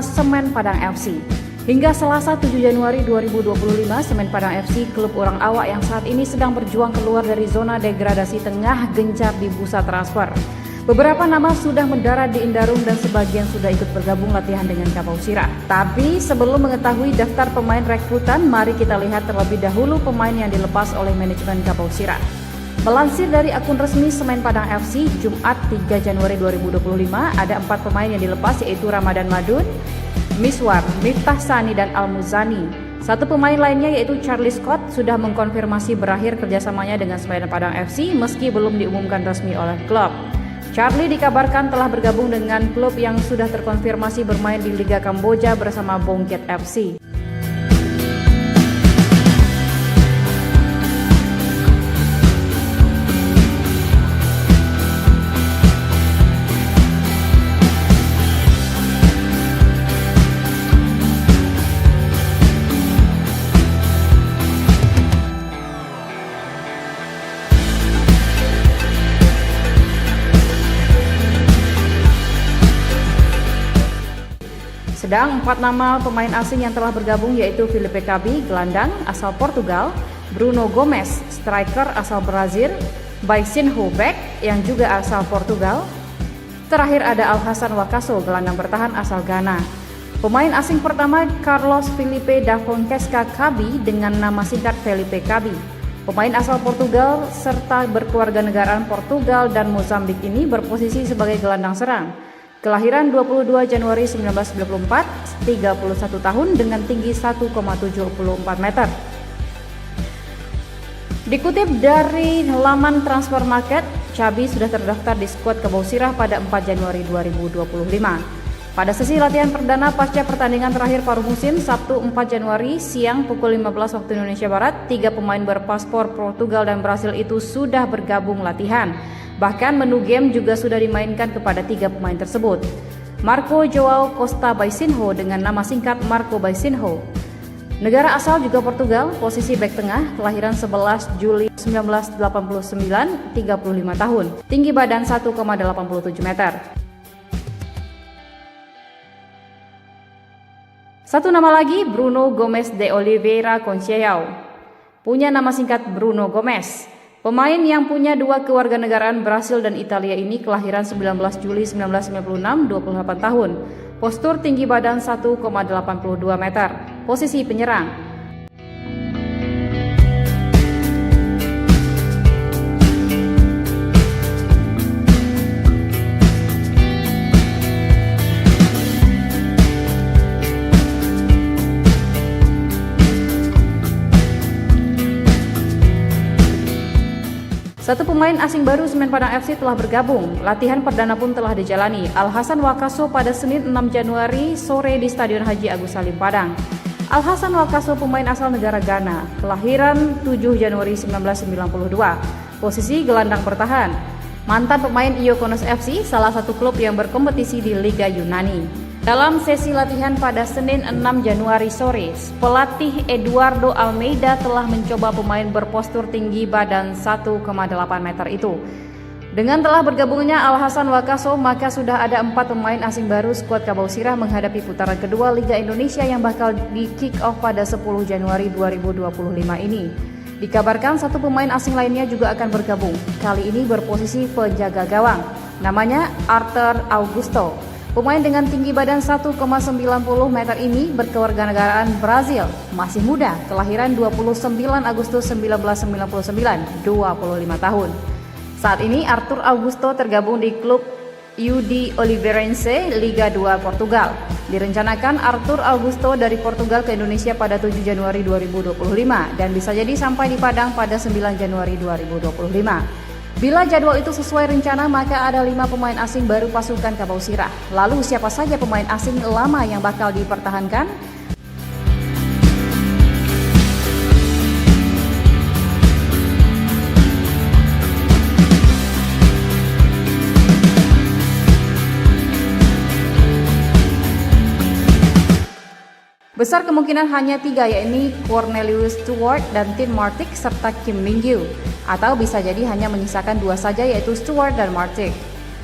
Semen Padang FC. Hingga Selasa 7 Januari 2025, Semen Padang FC, klub orang awak yang saat ini sedang berjuang keluar dari zona degradasi tengah gencar di bursa transfer. Beberapa nama sudah mendarat di Indarung dan sebagian sudah ikut bergabung latihan dengan Kabosirah. Tapi sebelum mengetahui daftar pemain rekrutan, mari kita lihat terlebih dahulu pemain yang dilepas oleh manajemen Kabosirah. Melansir dari akun resmi Semen Padang FC, Jumat 3 Januari 2025, ada 4 pemain yang dilepas yaitu Ramadan Madun, Miswar, Miftah Sani, dan Al-Muzani. Satu pemain lainnya yaitu Charlie Scott sudah mengkonfirmasi berakhir kerjasamanya dengan Semen Padang FC meski belum diumumkan resmi oleh klub. Charlie dikabarkan telah bergabung dengan klub yang sudah terkonfirmasi bermain di Liga Kamboja bersama Bongket FC. Sedang 4 nama pemain asing yang telah bergabung yaitu Filipe Cabi, gelandang asal Portugal, Bruno Gomes, striker asal Brazil, Baisinho back yang juga asal Portugal. Terakhir ada Alhassan Wakaso, gelandang bertahan asal Ghana. Pemain asing pertama Carlos Felipe da Fonseca Cabi dengan nama singkat Felipe Cabi. Pemain asal Portugal serta berkeluarga negaraan Portugal dan Mozambik ini berposisi sebagai gelandang serang. Kelahiran 22 Januari 1994, 31 tahun dengan tinggi 1,74 meter. Dikutip dari laman Transfermarkt, Xabi sudah terdaftar di skuad Kabausirah pada 4 Januari 2025. Pada sesi latihan perdana pasca pertandingan terakhir paruh musim, Sabtu 4 Januari siang pukul 15 waktu Indonesia Barat, 3 pemain berpaspor Portugal dan Brasil itu sudah bergabung latihan. Bahkan menu game juga sudah dimainkan kepada 3 pemain tersebut. Marco João Costa Baisinho dengan nama singkat Marco Baisinho. Negara asal juga Portugal, posisi bek tengah, kelahiran 11 Juli 1989, 35 tahun, tinggi badan 1,87 meter. Satu nama lagi, Bruno Gomes de Oliveira Conceição. Punya nama singkat Bruno Gomes. Pemain yang punya 2 kewarganegaraan Brasil dan Italia ini kelahiran 19 Juli 1996, 28 tahun. Postur tinggi badan 1,82 meter. Posisi penyerang. Satu pemain asing baru Semen Padang FC telah bergabung. Latihan perdana pun telah dijalani. Alhassan Wakaso pada Senin 6 Januari sore di Stadion Haji Agus Salim Padang. Alhassan Wakaso pemain asal negara Ghana, kelahiran 7 Januari 1992. Posisi gelandang bertahan. Mantan pemain Iokonos FC, salah satu klub yang berkompetisi di Liga Yunani. Dalam sesi latihan pada Senin 6 Januari sore, pelatih Eduardo Almeida telah mencoba pemain berpostur tinggi badan 1,8 meter itu. Dengan telah bergabungnya Alhassan Wakaso, maka sudah ada 4 pemain asing baru skuad Kabausirah menghadapi putaran kedua Liga Indonesia yang bakal di kick off pada 10 Januari 2025 ini. Dikabarkan 1 pemain asing lainnya juga akan bergabung. Kali ini berposisi penjaga gawang. Namanya Arthur Augusto. Pemain dengan tinggi badan 1,90 meter ini berkewarganegaraan Brazil, masih muda, kelahiran 29 Agustus 1999, 25 tahun. Saat ini Arthur Augusto tergabung di klub UD Oliveirense Liga 2 Portugal. Direncanakan Arthur Augusto dari Portugal ke Indonesia pada 7 Januari 2025 dan bisa jadi sampai di Padang pada 9 Januari 2025. Bila jadwal itu sesuai rencana, maka ada 5 pemain asing baru pasukan Kabausirah. Lalu siapa saja pemain asing lama yang bakal dipertahankan? Besar kemungkinan hanya 3, yakni Cornelius Stewart dan Tin Martic serta Kim Min-gyu. Atau bisa jadi hanya menyisakan 2 saja, yaitu Stewart dan Martic.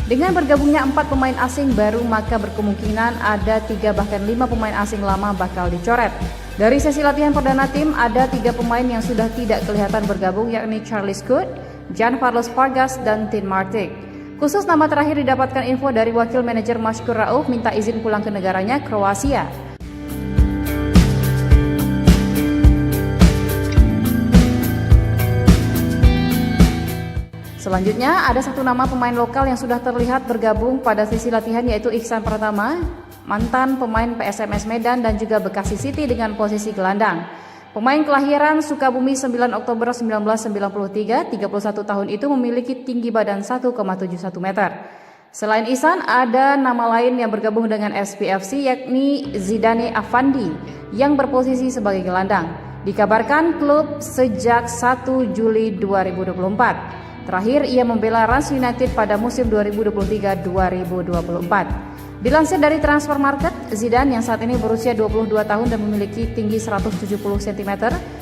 Dengan bergabungnya 4 pemain asing baru, maka berkemungkinan ada 3 bahkan 5 pemain asing lama bakal dicoret. Dari sesi latihan perdana tim, ada 3 pemain yang sudah tidak kelihatan bergabung, yakni Charlie Scott, Jan Carlos Vargas, dan Tin Martic. Khusus nama terakhir didapatkan info dari wakil manajer Mashkur Rauf minta izin pulang ke negaranya, Kroasia. Selanjutnya ada 1 nama pemain lokal yang sudah terlihat bergabung pada sesi latihan, yaitu Ihsan Pratama, mantan pemain PSMS Medan dan juga Bekasi City dengan posisi gelandang. Pemain kelahiran Sukabumi 9 Oktober 1993, 31 tahun itu memiliki tinggi badan 1,71 meter. Selain Ihsan, ada nama lain yang bergabung dengan SPFC, yakni Zidane Afandi yang berposisi sebagai gelandang. Dikabarkan klub sejak 1 Juli 2024. Terakhir ia membela Rans United pada musim 2023-2024. Dilansir dari Transfermarkt, Zidane yang saat ini berusia 22 tahun dan memiliki tinggi 170 cm,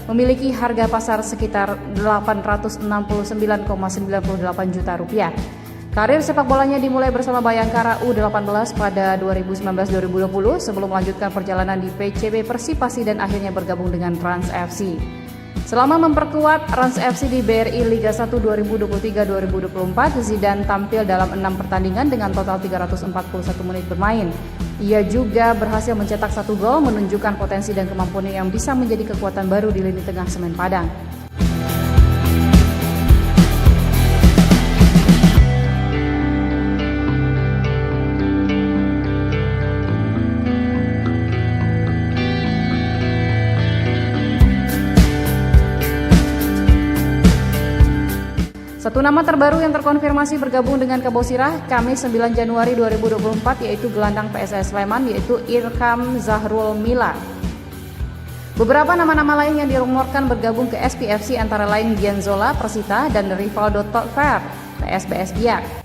memiliki harga pasar sekitar 869,98 juta rupiah. Karir sepak bolanya dimulai bersama Bayangkara U18 pada 2019-2020 sebelum melanjutkan perjalanan di PCB Persipasi dan akhirnya bergabung dengan Rans FC. Selama memperkuat Rans FC di BRI Liga 1 2023-2024, Zidane tampil dalam 6 pertandingan dengan total 341 menit bermain. Ia juga berhasil mencetak 1 gol, menunjukkan potensi dan kemampuannya yang bisa menjadi kekuatan baru di lini tengah Semen Padang. Satu nama terbaru yang terkonfirmasi bergabung dengan Kabosirah Kamis 9 Januari 2024 yaitu gelandang PSS Sleman yaitu Irham Zahrul Mila. Beberapa nama-nama lain yang dirumorkan bergabung ke SPFC antara lain Gianzola Persita dan Rivaldo Totfer PSBS Biak.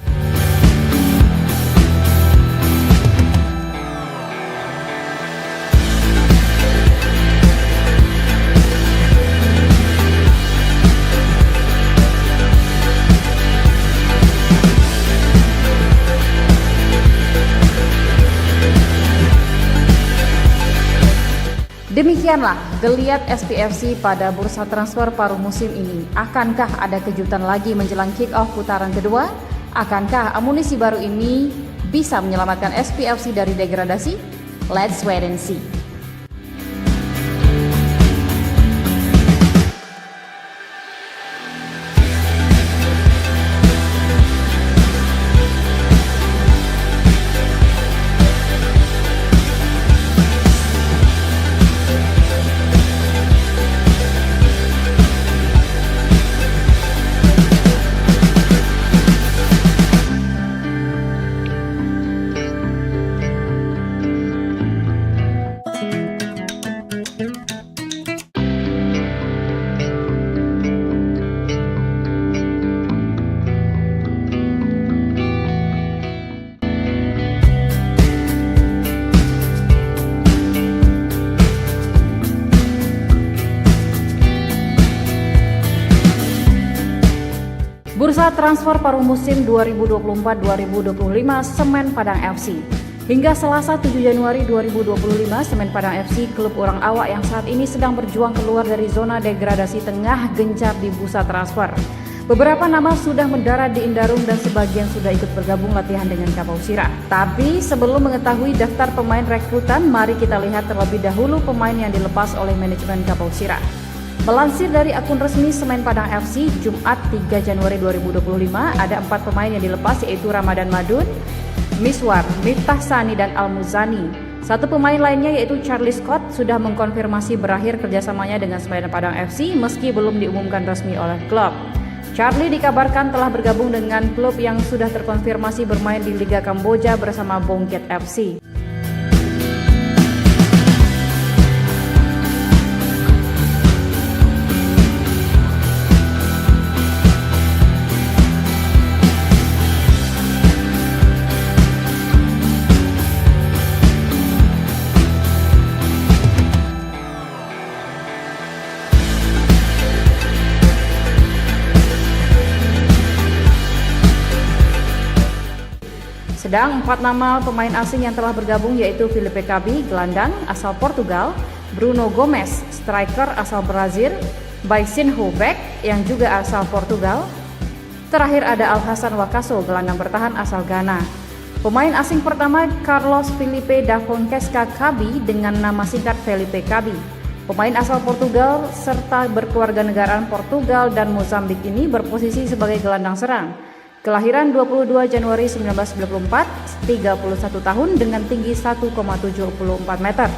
Demikianlah geliat SPFC pada bursa transfer paruh musim ini. Akankah ada kejutan lagi menjelang kick-off putaran kedua? Akankah amunisi baru ini bisa menyelamatkan SPFC dari degradasi? Let's wait and see. Bursa transfer paruh musim 2024-2025 Semen Padang FC. Hingga Selasa 7 Januari 2025, Semen Padang FC, klub orang awak yang saat ini sedang berjuang keluar dari zona degradasi tengah gencar di bursa transfer. Beberapa nama sudah mendarat di Indarung dan sebagian sudah ikut bergabung latihan dengan Kabosirah. Tapi sebelum mengetahui daftar pemain rekrutan, mari kita lihat terlebih dahulu pemain yang dilepas oleh manajemen Kabosirah. Melansir dari akun resmi Semen Padang FC, Jumat 3 Januari 2025, ada 4 pemain yang dilepas yaitu Ramadan Madun, Miswar, Miftah Sani, dan Al-Muzani. Satu pemain lainnya yaitu Charlie Scott sudah mengkonfirmasi berakhir kerjasamanya dengan Semen Padang FC meski belum diumumkan resmi oleh klub. Charlie dikabarkan telah bergabung dengan klub yang sudah terkonfirmasi bermain di Liga Kamboja bersama Bongket FC. Sedang 4 nama pemain asing yang telah bergabung yaitu Felipe Cabi, gelandang asal Portugal, Bruno Gomes, striker asal Brazil, Baisinho back yang juga asal Portugal. Terakhir ada Alhassan Wakaso, gelandang bertahan asal Ghana. Pemain asing pertama Carlos Felipe da Fonseca Cabi dengan nama singkat Felipe Cabi. Pemain asal Portugal serta berkewarganegaraan Portugal dan Mozambik ini berposisi sebagai gelandang serang. Kelahiran 22 Januari 1994, 31 tahun dengan tinggi 1,74 meter.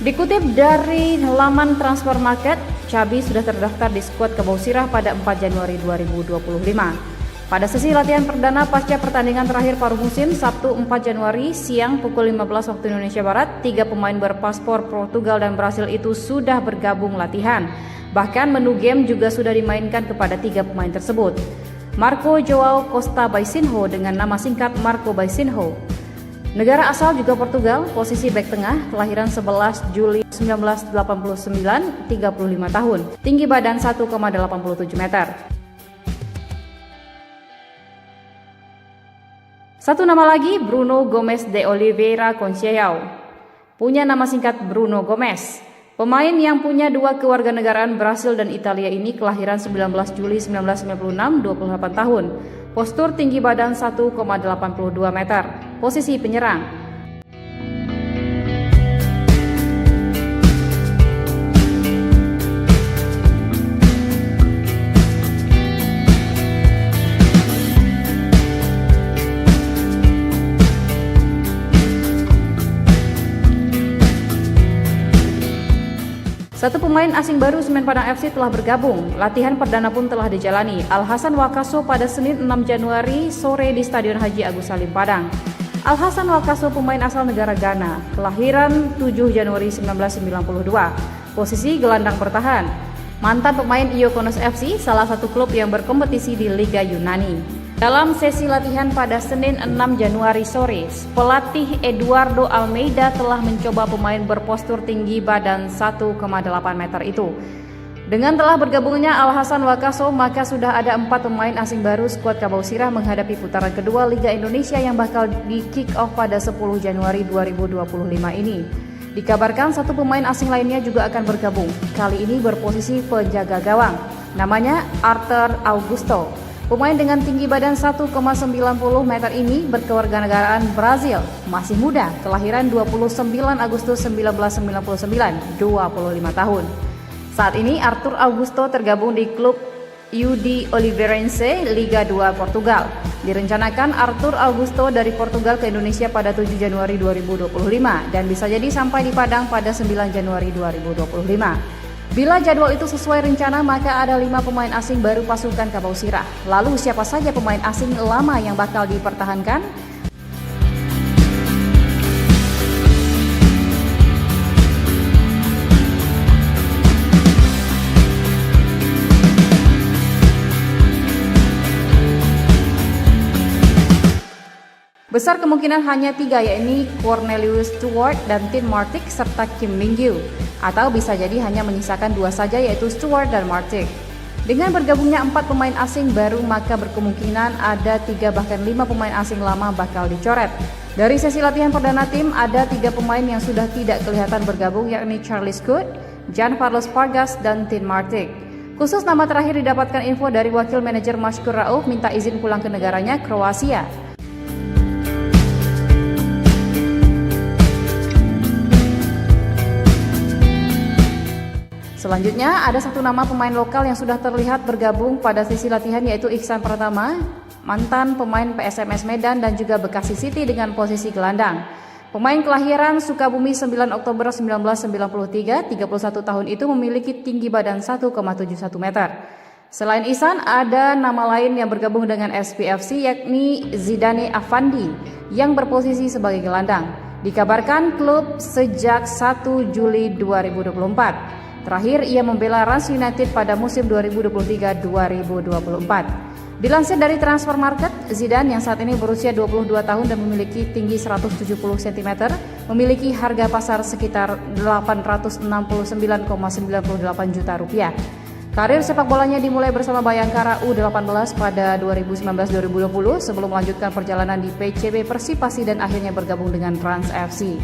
Dikutip dari laman Transfer Market, Cabi sudah terdaftar di skuad Kabosirah pada 4 Januari 2025. Pada sesi latihan perdana pasca pertandingan terakhir paruh musim Sabtu 4 Januari siang pukul 15 waktu Indonesia Barat, 3 pemain berpaspor Portugal dan Brasil itu sudah bergabung latihan. Bahkan menu game juga sudah dimainkan kepada 3 pemain tersebut. Marco Joao Costa Baisinho dengan nama singkat Marco Baisinho. Negara asal juga Portugal, posisi bek tengah, kelahiran 11 Juli 1989, 35 tahun, tinggi badan 1,87 meter. Satu nama lagi, Bruno Gomes de Oliveira Conceição. Punya nama singkat Bruno Gomes. Pemain yang punya 2 kewarganegaraan Brasil dan Italia ini kelahiran 19 Juli 1996, 28 tahun. Postur tinggi badan 1,82 meter. Posisi penyerang. Satu pemain asing baru Semen Padang FC telah bergabung. Latihan perdana pun telah dijalani. Al-Hasan Wakaso pada Senin 6 Januari sore di Stadion Haji Agus Salim Padang. Al-Hasan Wakaso pemain asal negara Ghana, kelahiran 7 Januari 1992. Posisi gelandang bertahan. Mantan pemain Iokonos FC, salah satu klub yang berkompetisi di Liga Yunani. Dalam sesi latihan pada Senin 6 Januari sore, pelatih Eduardo Almeida telah mencoba pemain berpostur tinggi badan 1,8 meter itu. Dengan telah bergabungnya Al-Hasan Wakaso, maka sudah ada 4 pemain asing baru skuad Kabau Sirah menghadapi putaran kedua Liga Indonesia yang bakal di kick off pada 10 Januari 2025 ini. Dikabarkan satu pemain asing lainnya juga akan bergabung, kali ini berposisi penjaga gawang. Namanya Arthur Augusto. Pemain dengan tinggi badan 1,90 meter ini berkewarganegaraan Brazil, masih muda, kelahiran 29 Agustus 1999, 25 tahun. Saat ini Arthur Augusto tergabung di klub UD Oliveirense Liga 2 Portugal. Direncanakan Arthur Augusto dari Portugal ke Indonesia pada 7 Januari 2025 dan bisa jadi sampai di Padang pada 9 Januari 2025. Bila jadwal itu sesuai rencana, maka ada 5 pemain asing baru pasukan Kabau Sirah. Lalu siapa saja pemain asing lama yang bakal dipertahankan? Besar kemungkinan hanya 3, yakni Cornelius Stewart dan Tin Martic serta Kim Min-gyu. Atau bisa jadi hanya menyisakan 2 saja, yaitu Stewart dan Martic. Dengan bergabungnya 4 pemain asing baru, maka berkemungkinan ada 3 bahkan 5 pemain asing lama bakal dicoret. Dari sesi latihan perdana tim, ada 3 pemain yang sudah tidak kelihatan bergabung, yakni Charlie Scott, Jan Carlos Vargas, dan Tin Martic. Khusus nama terakhir didapatkan info dari wakil manajer Mashkur Rauf minta izin pulang ke negaranya, Kroasia. Selanjutnya ada satu nama pemain lokal yang sudah terlihat bergabung pada sesi latihan, yaitu Iksan Pratama, mantan pemain PSMS Medan dan juga Bekasi City dengan posisi gelandang. Pemain kelahiran Sukabumi 9 Oktober 1993, 31 tahun itu memiliki tinggi badan 1,71 meter. Selain Ihsan, ada nama lain yang bergabung dengan SPFC, yakni Zidane Afandi yang berposisi sebagai gelandang. Dikabarkan klub sejak 1 Juli 2024. Terakhir ia membela Rans United pada musim 2023-2024. Dilansir dari Transfer Market, Zidane yang saat ini berusia 22 tahun dan memiliki tinggi 170 cm, memiliki harga pasar sekitar 869,98 juta rupiah. Karir sepak bolanya dimulai bersama Bayangkara U18 pada 2019-2020 sebelum melanjutkan perjalanan di PCB Persipasi dan akhirnya bergabung dengan Rans FC.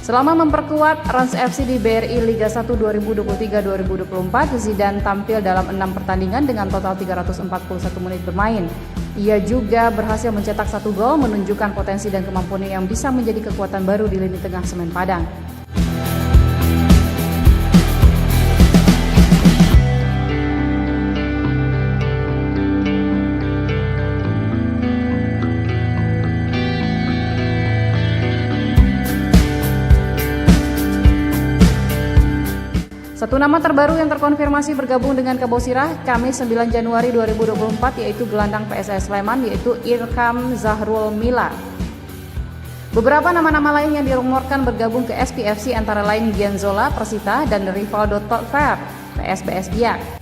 Selama memperkuat Rans FC di BRI Liga 1 2023-2024, Zidane tampil dalam 6 pertandingan dengan total 341 menit bermain. Ia juga berhasil mencetak 1 gol, menunjukkan potensi dan kemampuannya yang bisa menjadi kekuatan baru di lini tengah Semen Padang. Satu nama terbaru yang terkonfirmasi bergabung dengan Kabau Sirah Kamis 9 Januari 2024 yaitu gelandang PSS Sleman, yaitu Irkam Zahrul Mila. Beberapa nama-nama lain yang dirumorkan bergabung ke SPFC antara lain Gianzola Persita dan Rivaldo Totfer PSBS Biak.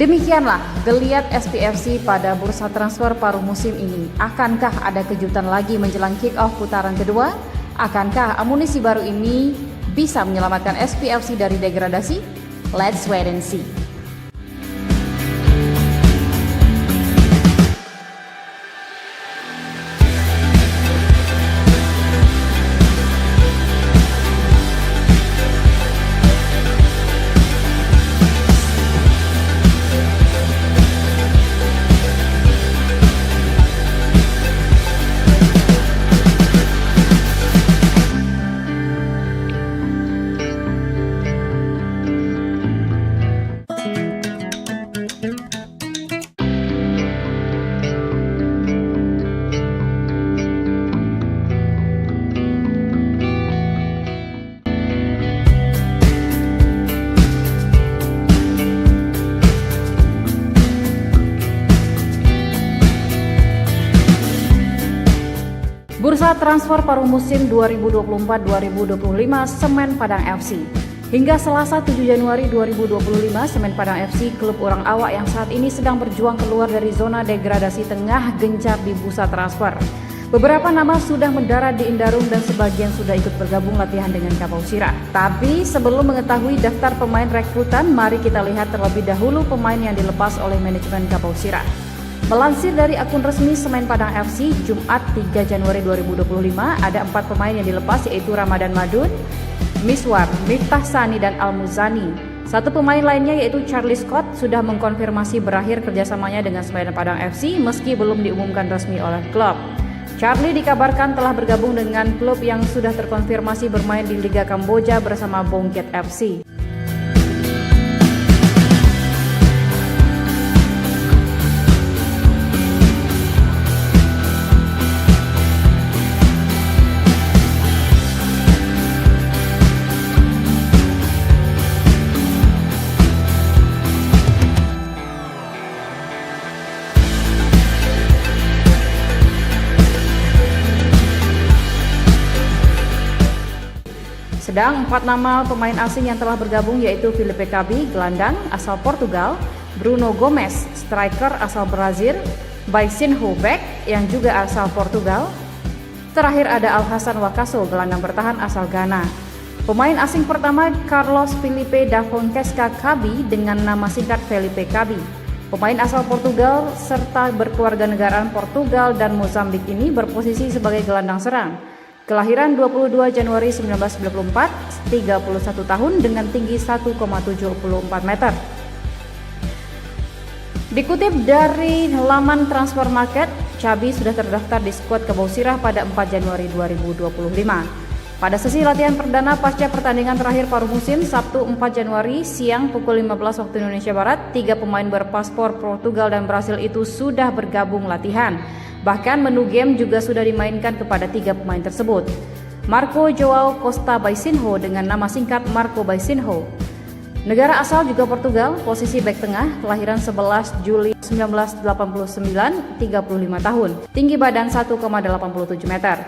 Demikianlah geliat SPFC pada bursa transfer paruh musim ini. Akankah ada kejutan lagi menjelang kick-off putaran kedua? Akankah amunisi baru ini bisa menyelamatkan SPFC dari degradasi? Let's wait and see. Bursa transfer paruh musim 2024-2025 Semen Padang FC. Hingga Selasa 7 Januari 2025, Semen Padang FC, klub orang awak yang saat ini sedang berjuang keluar dari zona degradasi tengah gencar di bursa transfer. Beberapa nama sudah mendarat di Indarung dan sebagian sudah ikut bergabung latihan dengan Kapau Sirah. Tapi sebelum mengetahui daftar pemain rekrutan, mari kita lihat terlebih dahulu pemain yang dilepas oleh manajemen Kapau Sirah. Melansir dari akun resmi Semen Padang FC, Jumat 3 Januari 2025, ada 4 pemain yang dilepas, yaitu Ramadan Madun, Miswar, Miftah Sani, dan Al-Muzani. Satu pemain lainnya yaitu Charlie Scott sudah mengkonfirmasi berakhir kerjasamanya dengan Semen Padang FC meski belum diumumkan resmi oleh klub. Charlie dikabarkan telah bergabung dengan klub yang sudah terkonfirmasi bermain di Liga Kamboja bersama Bongket FC. Sedang 4 nama pemain asing yang telah bergabung yaitu Felipe Cabi, gelandang asal Portugal, Bruno Gomes, striker asal Brazil, Baisinho back yang juga asal Portugal. Terakhir ada Alhassan Wakaso, gelandang bertahan asal Ghana. Pemain asing pertama Carlos Felipe da Fonseca Cabi dengan nama singkat Felipe Cabi. Pemain asal Portugal serta berkewarganegaraan Portugal dan Mozambik ini berposisi sebagai gelandang serang. Kelahiran 22 Januari 1994, 31 tahun dengan tinggi 1,74 meter. Dikutip dari laman Transfer Market, Cabi sudah terdaftar di skuad Kapau Sirah pada 4 Januari 2025. Pada sesi latihan perdana pasca pertandingan terakhir paruh musim, Sabtu 4 Januari siang pukul 15 waktu Indonesia Barat, 3 pemain berpaspor Portugal dan Brasil itu sudah bergabung latihan. Bahkan menu game juga sudah dimainkan kepada 3 pemain tersebut. Marco Joao Costa Baisinho dengan nama singkat Marco Baisinho. Negara asal juga Portugal, posisi bek tengah, kelahiran 11 Juli 1989, 35 tahun, tinggi badan 1,87 meter.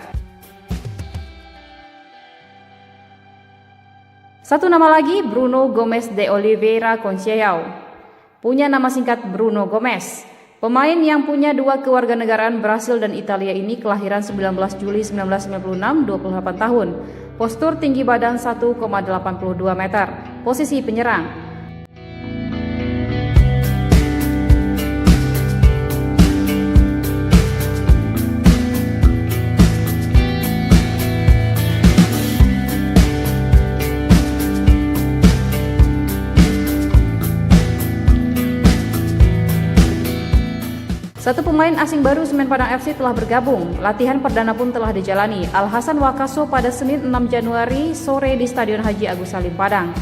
Satu nama lagi, Bruno Gomes de Oliveira Conceição. Punya nama singkat Bruno Gomes. Pemain yang punya 2 kewarganegaraan Brasil dan Italia ini kelahiran 19 Juli 1996, 28 tahun. Postur tinggi badan 1,82 meter. Posisi penyerang. Satu pemain asing baru Semen Padang FC telah bergabung. Latihan perdana pun telah dijalani. Alhassan Wakaso pada Senin 6 Januari sore di Stadion Haji Agus Salim Padang.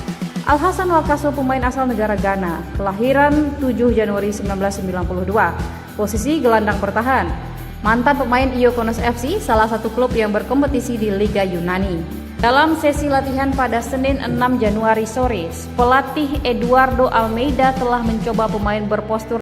Alhassan Wakaso pemain asal negara Ghana, kelahiran 7 Januari 1992. Posisi gelandang bertahan. Mantan pemain Iokonos FC, salah satu klub yang berkompetisi di Liga Yunani. Dalam sesi latihan pada Senin 6 Januari sore, pelatih Eduardo Almeida telah mencoba pemain berpostur